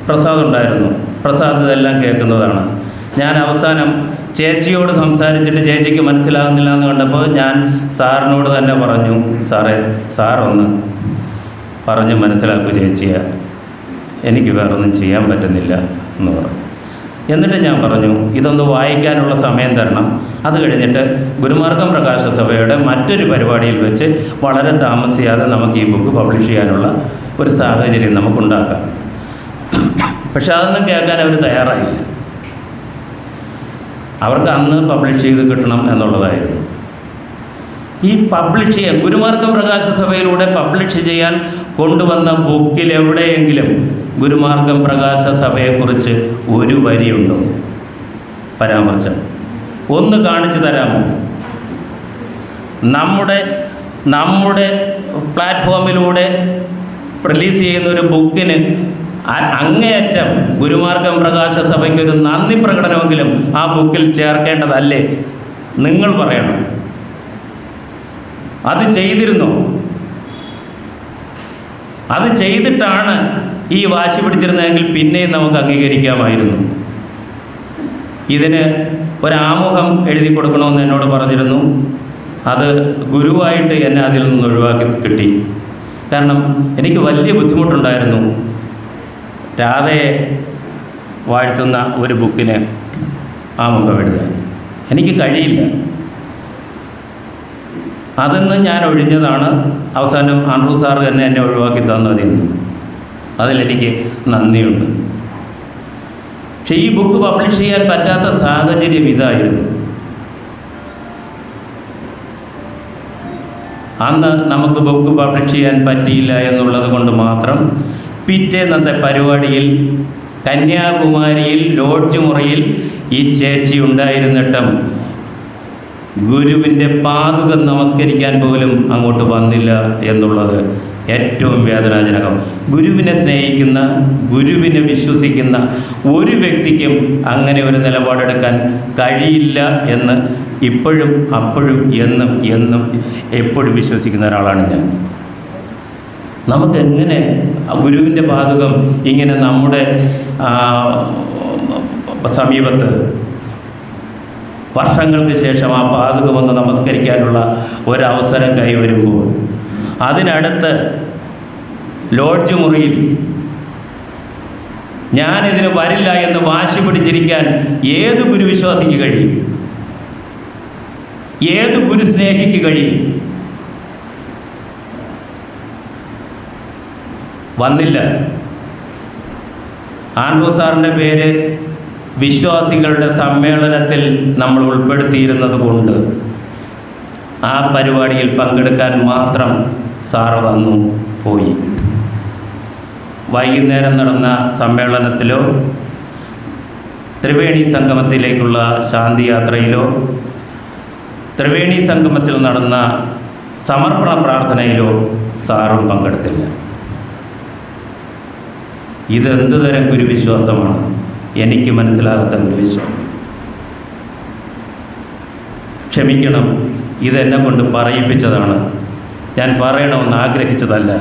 പ്രസാദ് ഉണ്ടായിരുന്നു. പ്രസാദ് ഇതെല്ലാം കേൾക്കുന്നതാണ്. ഞാൻ അവസാനം ചേച്ചിയോട് സംസാരിച്ചിട്ട് ചേച്ചിക്ക് മനസ്സിലാകുന്നില്ല എന്ന് കണ്ടപ്പോൾ ഞാൻ സാറിനോട് തന്നെ പറഞ്ഞു, സാറൊന്ന് പറഞ്ഞ് മനസ്സിലാക്കൂ ചേച്ചിയെ, എനിക്ക് വേറൊന്നും ചെയ്യാൻ പറ്റുന്നില്ല എന്ന് പറഞ്ഞു. എന്നിട്ട് ഞാൻ പറഞ്ഞു, ഇതൊന്ന് വായിക്കാനുള്ള സമയം തരണം. അത് കഴിഞ്ഞിട്ട് ഗുരുമാർഗം പ്രകാശ സഭയുടെ മറ്റൊരു പരിപാടിയിൽ വെച്ച് വളരെ താമസിയാതെ നമുക്ക് ഈ ബുക്ക് പബ്ലിഷ് ചെയ്യാനുള്ള ഒരു സാഹചര്യം നമുക്കുണ്ടാക്കാം. പക്ഷെ അതൊന്നും കേൾക്കാൻ അവർ തയ്യാറായില്ല. അവർക്ക് അന്ന് പബ്ലിഷ് ചെയ്ത് കിട്ടണം എന്നുള്ളതായിരുന്നു. ഈ പബ്ലിഷ് ചെയ്യാൻ ഗുരുമാർഗം പ്രകാശ സഭയിലൂടെ പബ്ലിഷ് ചെയ്യാൻ കൊണ്ടുവന്ന ബുക്കിൽ എവിടെയെങ്കിലും ഗുരുമാർഗം പ്രകാശ സഭയെക്കുറിച്ച് ഒരു വരിയുണ്ടോ പരാമർശം? ഒന്ന് കാണിച്ചു തരാമോ? നമ്മുടെ പ്ലാറ്റ്ഫോമിലൂടെ റിലീസ് ചെയ്യുന്ന ഒരു ബുക്കിന് അങ്ങേയറ്റം ഗുരുമാർഗം പ്രകാശ സഭയ്ക്കൊരു നന്ദി പ്രകടനമെങ്കിലും ആ ബുക്കിൽ ചേർക്കേണ്ടതല്ലേ? നിങ്ങൾ പറയണം. അത് ചെയ്തിരുന്നോ? അത് ചെയ്തിട്ടാണ് ഈ വാശി പിടിച്ചിരുന്നതെങ്കിൽ പിന്നെയും നമുക്ക് അംഗീകരിക്കാമായിരുന്നു. ഇതിന് ഒരാമുഖം എഴുതി കൊടുക്കണമെന്ന് എന്നോട് പറഞ്ഞിരുന്നു. അത് ഗുരുവായിട്ട് എന്നെ അതിൽ നിന്ന് ഒഴിവാക്കി കിട്ടി. കാരണം എനിക്ക് വലിയ ബുദ്ധിമുട്ടുണ്ടായിരുന്നു രാധയെ വാഴ്ത്തുന്ന ഒരു ബുക്കിന് ആമുഖം എഴുതാൻ. എനിക്ക് കഴിയില്ല. അതിന്ന് ഞാൻ ഒഴിഞ്ഞതാണ്. അവസാനം ആൻഡ്രൂ സാർ തന്നെ എന്നെ ഒഴിവാക്കി തന്നതെന്ന്. അതിലെനിക്ക് നന്ദിയുണ്ട്. പക്ഷേ ഈ ബുക്ക് പബ്ലിഷ് ചെയ്യാൻ പറ്റാത്ത സാഹചര്യം ഇതായിരുന്നു. അന്ന് നമുക്ക് ബുക്ക് പബ്ലിഷ് ചെയ്യാൻ പറ്റിയില്ല എന്നുള്ളത് കൊണ്ട് മാത്രം പിറ്റേന്നത്തെ പരിപാടിയിൽ കന്യാകുമാരിയിൽ ലോഡ്ജ് മുറിയിൽ ഈ ചേച്ചി ഉണ്ടായിരുന്നിട്ടും ഗുരുവിൻ്റെ പാദുകം നമസ്കരിക്കാൻ പോലും അങ്ങോട്ട് വന്നില്ല എന്നുള്ളത് ഏറ്റവും വേദനാജനകം. ഗുരുവിനെ സ്നേഹിക്കുന്ന, ഗുരുവിനെ വിശ്വസിക്കുന്ന ഒരു വ്യക്തിക്കും അങ്ങനെ ഒരു നിലപാടെടുക്കാൻ കഴിയില്ല എന്ന് ഇപ്പോഴും അപ്പോഴും എന്നും എപ്പോഴും വിശ്വസിക്കുന്ന ഒരാളാണ് ഞാൻ. നമുക്കെങ്ങനെ ഗുരുവിൻ്റെ പാദുകം ഇങ്ങനെ നമ്മുടെ സമീപത്ത് വർഷങ്ങൾക്ക് ശേഷം ആ പാദുകമൊന്ന് നമസ്കരിക്കാനുള്ള ഒരവസരം കൈവരുമ്പോൾ അതിനടുത്ത് ലോഡ്ജ് മുറിയിൽ ഞാനിതിന് വരില്ല എന്ന് വാശി പിടിച്ചിരിക്കാൻ ഏത് ഗുരുവിശ്വാസിക്ക് കഴിയും? ഏത് ഗുരുസ്നേഹിക്ക് കഴിയും? വന്നില്ല. ആൻഡ്രൂ സാറിൻ്റെ പേര് വിശ്വാസികളുടെ സമ്മേളനത്തിൽ നമ്മൾ ഉൾപ്പെടുത്തിയിരുന്നത് കൊണ്ട് ആ പരിപാടിയിൽ പങ്കെടുക്കാൻ മാത്രം സാറ് വന്നു പോയി. വൈകുന്നേരം നടന്ന സമ്മേളനത്തിലോ ത്രിവേണി സംഗമത്തിലേക്കുള്ള ശാന്തി യാത്രയിലോ ത്രിവേണി സംഗമത്തിൽ നടന്ന സമർപ്പണ പ്രാർത്ഥനയിലോ സാറും പങ്കെടുത്തില്ല. ഇതെന്ത് തരം ഗുരുവിശ്വാസമാണ്? എനിക്ക് മനസ്സിലാകാത്ത ഗുരുവിശ്വാസം. ക്ഷമിക്കണം, ഇതെന്നെ കൊണ്ട് പറയിപ്പിച്ചതാണ്. ഞാൻ പറയണമെന്ന് ആഗ്രഹിച്ചതല്ല.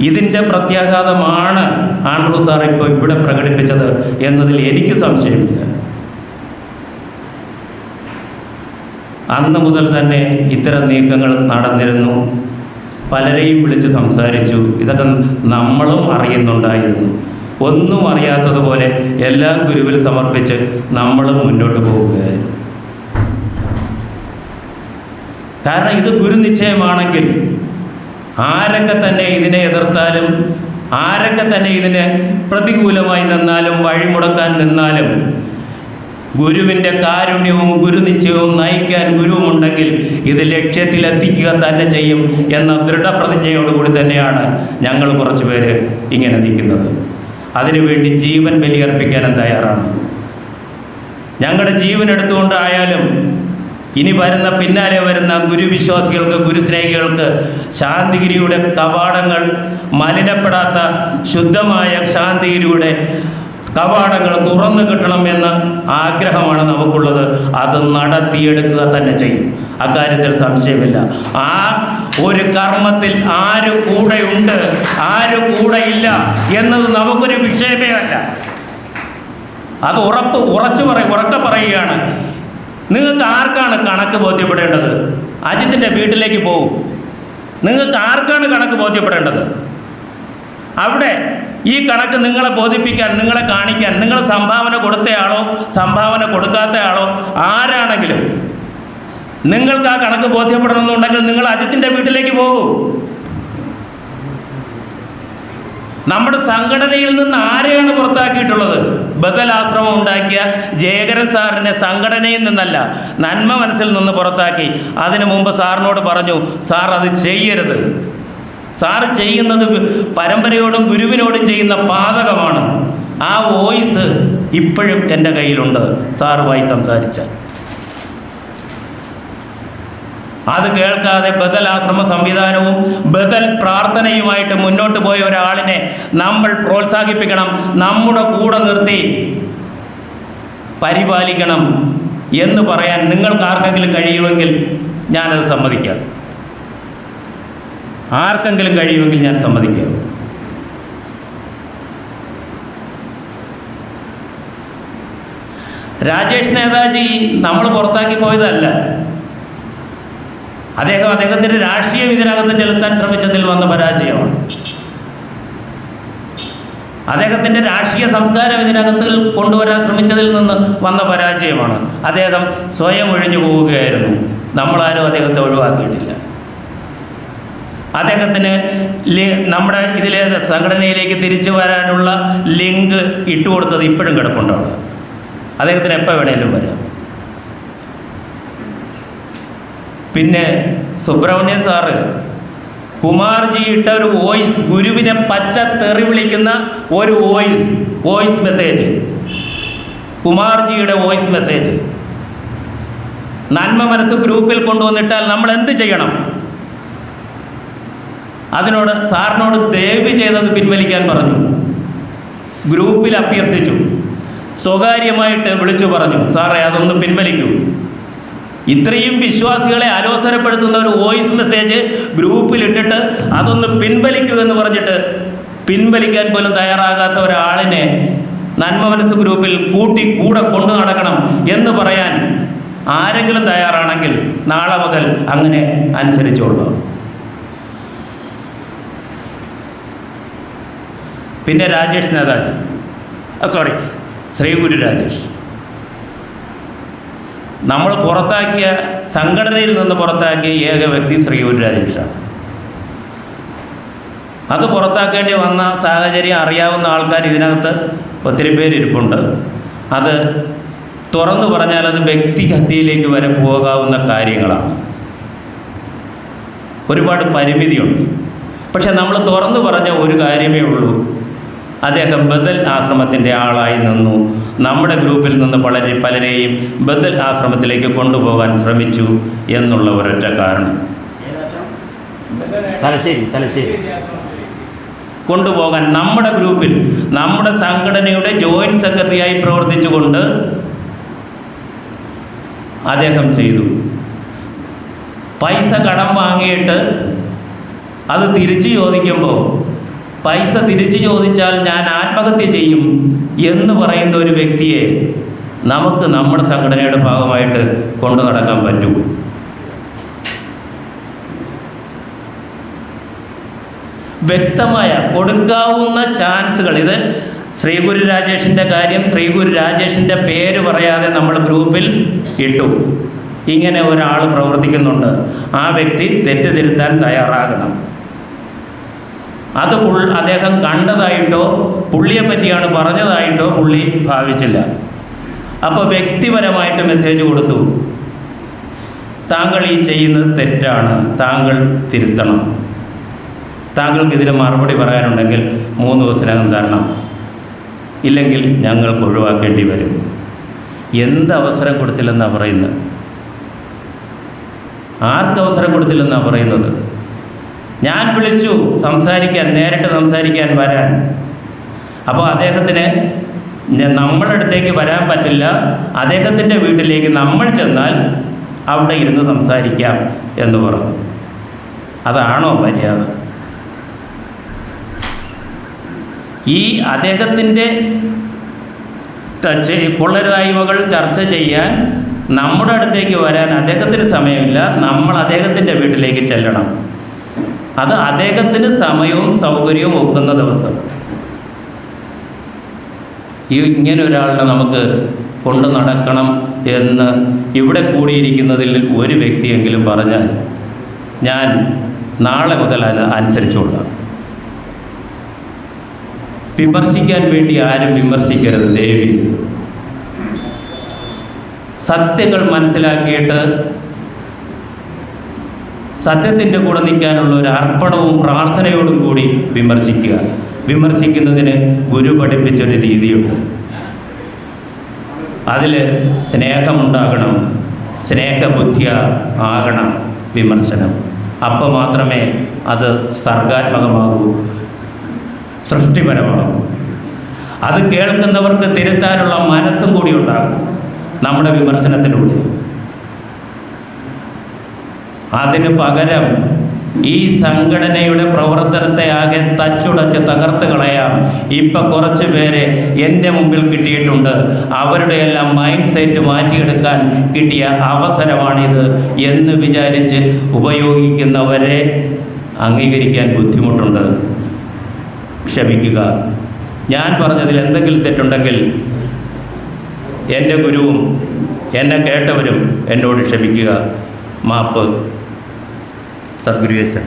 ഇതിൻ്റെ പ്രത്യാഘാതമാണ് ആൻഡ്രൂ സാർ ഇപ്പോൾ ഇവിടെ പ്രകടിപ്പിച്ചത് എന്നതിൽ എനിക്ക് സംശയമില്ല. അന്ന് മുതൽ തന്നെ ഇത്തരം നീക്കങ്ങൾ നടന്നിരുന്നു. പലരെയും വിളിച്ച് സംസാരിച്ചു. ഇതൊക്കെ നമ്മളും അറിയുന്നുണ്ടായിരുന്നു. ഒന്നും അറിയാത്തതുപോലെ എല്ലാം ഗുരുവിൽ സമർപ്പിച്ച് നമ്മളും മുന്നോട്ട് പോവുകയായിരുന്നു. കാരണം ഇത് ഗുരുനിശ്ചയമാണെങ്കിൽ ആരൊക്കെ തന്നെ ഇതിനെ എതിർത്താലും, ആരൊക്കെ തന്നെ ഇതിന് പ്രതികൂലമായി നിന്നാലും, വഴിമുടക്കാൻ നിന്നാലും, ഗുരുവിൻ്റെ കാരുണ്യവും ഗുരുനിശ്ചയവും നയിക്കാൻ ഗുരുവുമുണ്ടെങ്കിൽ ഇത് ലക്ഷ്യത്തിലെത്തിക്കുക തന്നെ ചെയ്യും എന്ന ദൃഢപ്രതിജ്ഞയോടുകൂടി തന്നെയാണ് ഞങ്ങൾ കുറച്ച് പേര് ഇങ്ങനെ നിൽക്കുന്നത്. അതിനുവേണ്ടി ജീവൻ ബലിയർപ്പിക്കാനും തയ്യാറാണ്. ഞങ്ങളുടെ ജീവൻ എടുത്തുകൊണ്ടായാലും ഇനി പിന്നാലെ വരുന്ന ഗുരുവിശ്വാസികൾക്ക്, ഗുരുസ്നേഹികൾക്ക് ശാന്തിഗിരിയുടെ കവാടങ്ങൾ മലിനപ്പെടാത്ത ശുദ്ധമായ ശാന്തിഗിരിയുടെ കവാടങ്ങൾ തുറന്നു കിട്ടണമെന്ന് ആഗ്രഹമാണ് നമുക്കുള്ളത്. അത് നടത്തിയെടുക്കുക തന്നെ ചെയ്യും. അക്കാര്യത്തിൽ സംശയമില്ല. ആ ഒരു കർമ്മത്തിൽ ആര് കൂടെയുണ്ട്, ആര് കൂടെയില്ല എന്നത് നമുക്കൊരു വിഷയമേ അല്ല. അത് ഉറക്കെ പറയുകയാണ്. നിങ്ങൾക്ക് ആർക്കാണ് കണക്ക് ബോധ്യപ്പെടേണ്ടത്? അജിത്തിൻ്റെ വീട്ടിലേക്ക് പോകും. നിങ്ങൾക്ക് ആർക്കാണ് കണക്ക് ബോധ്യപ്പെടേണ്ടത്? അവിടെ ഈ കണക്ക് നിങ്ങളെ ബോധിപ്പിക്കാൻ, നിങ്ങളെ കാണിക്കാൻ, നിങ്ങൾ സംഭാവന കൊടുത്തയാളോ സംഭാവന കൊടുക്കാത്തയാളോ ആരാണെങ്കിലും നിങ്ങൾക്ക് ആ കണക്ക് ബോധ്യപ്പെടണമെന്നുണ്ടെങ്കിൽ നിങ്ങൾ അജിത്തിൻ്റെ വീട്ടിലേക്ക് പോകൂ. നമ്മുടെ സംഘടനയിൽ നിന്ന് ആരെയാണ് പുറത്താക്കിയിട്ടുള്ളത്? ബദൽ ആശ്രമം ഉണ്ടാക്കിയ ജയകരൻ സാറിനെ സംഘടനയിൽ നിന്നല്ല, നന്മ മനസ്സിൽ നിന്ന് പുറത്താക്കി. അതിനു മുമ്പ് സാറിനോട് പറഞ്ഞു, സാർ അത് ചെയ്യരുത്. സാർ ചെയ്യുന്നത് പരമ്പരയോടും ഗുരുവിനോടും ചെയ്യുന്ന പാതകമാണ്. ആ വോയിസ് ഇപ്പോഴും എൻ്റെ കയ്യിലുണ്ട്, സാറുമായി സംസാരിച്ച. അത് കേൾക്കാതെ ബദൽ ആശ്രമ സംവിധാനവും ബദൽ പ്രാർത്ഥനയുമായിട്ട് മുന്നോട്ട് പോയ ഒരാളിനെ നമ്മൾ പ്രോത്സാഹിപ്പിക്കണം, നമ്മുടെ കൂടെ നിർത്തി പരിപാലിക്കണം എന്ന് പറയാൻ നിങ്ങൾക്ക് ആർക്കെങ്കിലും കഴിയുമെങ്കിൽ ഞാനത് സമ്മതിക്കാം. ആർക്കെങ്കിലും കഴിയുമെങ്കിൽ ഞാൻ സമ്മതിക്കാം. രാജേഷ് നേതാജി നമ്മൾ പുറത്താക്കി പോയതല്ല. അദ്ദേഹത്തിൻ്റെ രാഷ്ട്രീയം ഇതിനകത്ത് ചെലുത്താൻ ശ്രമിച്ചതിൽ വന്ന പരാജയമാണ്. അദ്ദേഹത്തിൻ്റെ രാഷ്ട്രീയ സംസ്കാരം ഇതിനകത്ത് കൊണ്ടുവരാൻ ശ്രമിച്ചതിൽ നിന്ന് വന്ന പരാജയമാണ്. അദ്ദേഹം സ്വയം ഒഴിഞ്ഞു പോവുകയായിരുന്നു. നമ്മളാരും അദ്ദേഹത്തെ ഒഴിവാക്കിയിട്ടില്ല. അദ്ദേഹത്തിന് നമ്മുടെ ഇതിലെ സംഘടനയിലേക്ക് തിരിച്ചു വരാനുള്ള ലിങ്ക് ഇട്ടുകൊടുത്തത് ഇപ്പോഴും കിടപ്പുണ്ടാവും. അദ്ദേഹത്തിന് എപ്പോൾ വേണേലും വരാം. പിന്നെ സുബ്രഹ്മണ്യൻ സാറ് കുമാർജി ഇട്ട ഒരു വോയിസ്, ഗുരുവിനെ പച്ച തെറി വിളിക്കുന്ന ഒരു വോയിസ് മെസ്സേജ്, കുമാർജിയുടെ വോയിസ് മെസ്സേജ് നന്മ മനസ്സ് ഗ്രൂപ്പിൽ കൊണ്ടുവന്നിട്ടാൽ നമ്മൾ എന്ത് ചെയ്യണം? അതിനോട് സാറിനോട് ദയവ് ചെയ്തത് പിൻവലിക്കാൻ പറഞ്ഞു. ഗ്രൂപ്പിൽ അഭ്യർത്ഥിച്ചു, സ്വകാര്യമായിട്ട് വിളിച്ചു പറഞ്ഞു, സാറേ അതൊന്ന് പിൻവലിക്കൂ. ഇത്രയും വിശ്വാസികളെ അലോസരപ്പെടുത്തുന്ന ഒരു വോയിസ് മെസ്സേജ് ഗ്രൂപ്പിലിട്ടിട്ട് അതൊന്ന് പിൻവലിക്കൂ എന്ന് പറഞ്ഞിട്ട് പിൻവലിക്കാൻ പോലും തയ്യാറാകാത്ത ഒരാളിനെ നന്മ മനസ്സ് ഗ്രൂപ്പിൽ കൂടെ കൊണ്ടു നടക്കണം എന്ന് പറയാൻ ആരെങ്കിലും തയ്യാറാണെങ്കിൽ നാളെ മുതൽ അങ്ങനെ അനുസരിച്ചോളൂ. പിന്നെ രാജേഷ് നേതാജി, ശ്രീ ഗുരു രാജേഷ്, നമ്മൾ പുറത്താക്കിയ, സംഘടനയിൽ നിന്ന് പുറത്താക്കിയ ഏക വ്യക്തി ശ്രീ ഗുരു രാജേഷാണ്. അത് പുറത്താക്കേണ്ടി വന്ന സാഹചര്യം അറിയാവുന്ന ആൾക്കാർ ഇതിനകത്ത് ഒത്തിരി പേരിരിപ്പുണ്ട്. അത് തുറന്നു പറഞ്ഞാൽ അത് വ്യക്തിഹത്യയിലേക്ക് വരെ പോകാവുന്ന കാര്യങ്ങളാണ്. ഒരുപാട് പരിമിതിയുണ്ട്. പക്ഷെ നമ്മൾ തുറന്നു പറഞ്ഞ ഒരു കാര്യമേ ഉള്ളൂ, അദ്ദേഹം ബദൽ ആശ്രമത്തിൻ്റെ ആളായി നിന്നു. നമ്മുടെ ഗ്രൂപ്പിൽ നിന്ന് പലരെയും ബദൽ ആശ്രമത്തിലേക്ക് കൊണ്ടുപോകാൻ ശ്രമിച്ചു എന്നുള്ള ഒരൊറ്റ കാരണം. തലശ്ശേരി കൊണ്ടുപോകാൻ നമ്മുടെ ഗ്രൂപ്പിൽ, നമ്മുടെ സംഘടനയുടെ ജോയിൻറ്റ് സെക്രട്ടറിയായി പ്രവർത്തിച്ചുകൊണ്ട് അദ്ദേഹം ചെയ്തു. പൈസ കടം വാങ്ങിയിട്ട് അത് തിരിച്ചു ചോദിക്കുമ്പോൾ, പൈസ തിരിച്ചു ചോദിച്ചാൽ ഞാൻ ആത്മഹത്യ ചെയ്യും എന്ന് പറയുന്ന ഒരു വ്യക്തിയെ നമുക്ക് നമ്മുടെ സംഘടനയുടെ ഭാഗമായിട്ട് കൊണ്ടു നടക്കാൻ പറ്റൂ? വ്യക്തമായ കൊടുക്കാവുന്ന ചാൻസുകൾ, ഇത് ശ്രീ ഗുരു രാജേഷിൻ്റെ കാര്യം, ശ്രീ ഗുരു രാജേഷിൻ്റെ പേര് പറയാതെ നമ്മൾ ഗ്രൂപ്പിൽ ഇട്ടു. ഇങ്ങനെ ഒരാൾ പ്രവർത്തിക്കുന്നുണ്ട്, ആ വ്യക്തി തെറ്റ് തിരുത്താൻ തയ്യാറാകണം. അത് അദ്ദേഹം കണ്ടതായിട്ടോ പുള്ളിയെ പറ്റിയാണ് പറഞ്ഞതായിട്ടോ പുള്ളി ഭാവിച്ചില്ല. അപ്പോൾ വ്യക്തിപരമായിട്ട് മെസ്സേജ് കൊടുത്തു, താങ്കൾ ഈ ചെയ്യുന്നത് തെറ്റാണ്, താങ്കൾ തിരുത്തണം, താങ്കൾക്ക് ഇതിന് മറുപടി പറയാനുണ്ടെങ്കിൽ 3 ദിവസത്തിനകം തരണം, ഇല്ലെങ്കിൽ ഞങ്ങൾക്ക് ഒഴിവാക്കേണ്ടി വരും. എന്ത് അവസരം കൊടുത്തില്ലെന്നാണ് പറയുന്നത്? ആർക്കവസരം കൊടുത്തില്ലെന്നാണ് പറയുന്നത്? ഞാൻ വിളിച്ചു സംസാരിക്കാൻ, നേരിട്ട് സംസാരിക്കാൻ വരാൻ. അപ്പോൾ അദ്ദേഹത്തിന് നമ്മുടെ അടുത്തേക്ക് വരാൻ പറ്റില്ല, അദ്ദേഹത്തിൻ്റെ വീട്ടിലേക്ക് നമ്മൾ ചെന്നാൽ അവിടെ ഇരുന്ന് സംസാരിക്കാം എന്ന് പറഞ്ഞു. അതാണോ മര്യാദ? ഈ അദ്ദേഹത്തിൻ്റെ കൊള്ളരുതായ്മകൾ ചർച്ച ചെയ്യാൻ നമ്മുടെ അടുത്തേക്ക് വരാൻ അദ്ദേഹത്തിന് സമയമില്ല, നമ്മൾ അദ്ദേഹത്തിൻ്റെ വീട്ടിലേക്ക് ചെല്ലണം. അത് അദ്ദേഹത്തിന് സമയവും സൗകര്യവും ഒക്കുന്ന ദിവസം. ഇങ്ങനെ ഒരാളിനെ നമുക്ക് കൊണ്ടു നടക്കണം എന്ന് ഇവിടെ കൂടിയിരിക്കുന്നതിൽ ഒരു വ്യക്തിയെങ്കിലും പറഞ്ഞാൽ ഞാൻ നാളെ മുതൽ അനുസരിച്ചുകൊള്ളാം. വിമർശിക്കാൻ വേണ്ടി ആരും വിമർശിക്കരുത് ദേവി. സത്യങ്ങൾ മനസ്സിലാക്കിയിട്ട് സത്യത്തിൻ്റെ കൂടെ നിൽക്കാനുള്ള ഒരു അർപ്പണവും പ്രാർത്ഥനയോടും കൂടി വിമർശിക്കുക. വിമർശിക്കുന്നതിന് ഗുരു പഠിപ്പിച്ചൊരു രീതിയുണ്ട്. അതിൽ സ്നേഹമുണ്ടാകണം, സ്നേഹബുദ്ധിയ ആകണം വിമർശനം. അപ്പോൾ മാത്രമേ അത് സർഗാത്മകമാകൂ, സൃഷ്ടിപരമാകൂ. അത് കേൾക്കുന്നവർക്ക് തിരുത്താനുള്ള മനസ്സും കൂടി ഉണ്ടാകും നമ്മുടെ വിമർശനത്തിലൂടെ. അതിന് പകരം ഈ സംഘടനയുടെ പ്രവർത്തനത്തെ ആകെ തച്ചുടച്ച് തകർത്ത് കളയാം. ഇപ്പം കുറച്ച് പേരെ എൻ്റെ മുമ്പിൽ കിട്ടിയിട്ടുണ്ട്. അവരുടെ എല്ലാം മൈൻഡ് സെറ്റ് മാറ്റിയെടുക്കാൻ കിട്ടിയ അവസരമാണിത് എന്ന് വിചാരിച്ച് ഉപയോഗിക്കുന്നവരെ അംഗീകരിക്കാൻ ബുദ്ധിമുട്ടുണ്ട്. ക്ഷമിക്കുക. ഞാൻ പറഞ്ഞതിൽ എന്തെങ്കിലും തെറ്റുണ്ടെങ്കിൽ എൻ്റെ ഗുരുവും എന്നെ കേട്ടവരും എന്നോട് ക്ഷമിക്കുക. മാപ്പ്. സദ്ഗുരുവേശൻ.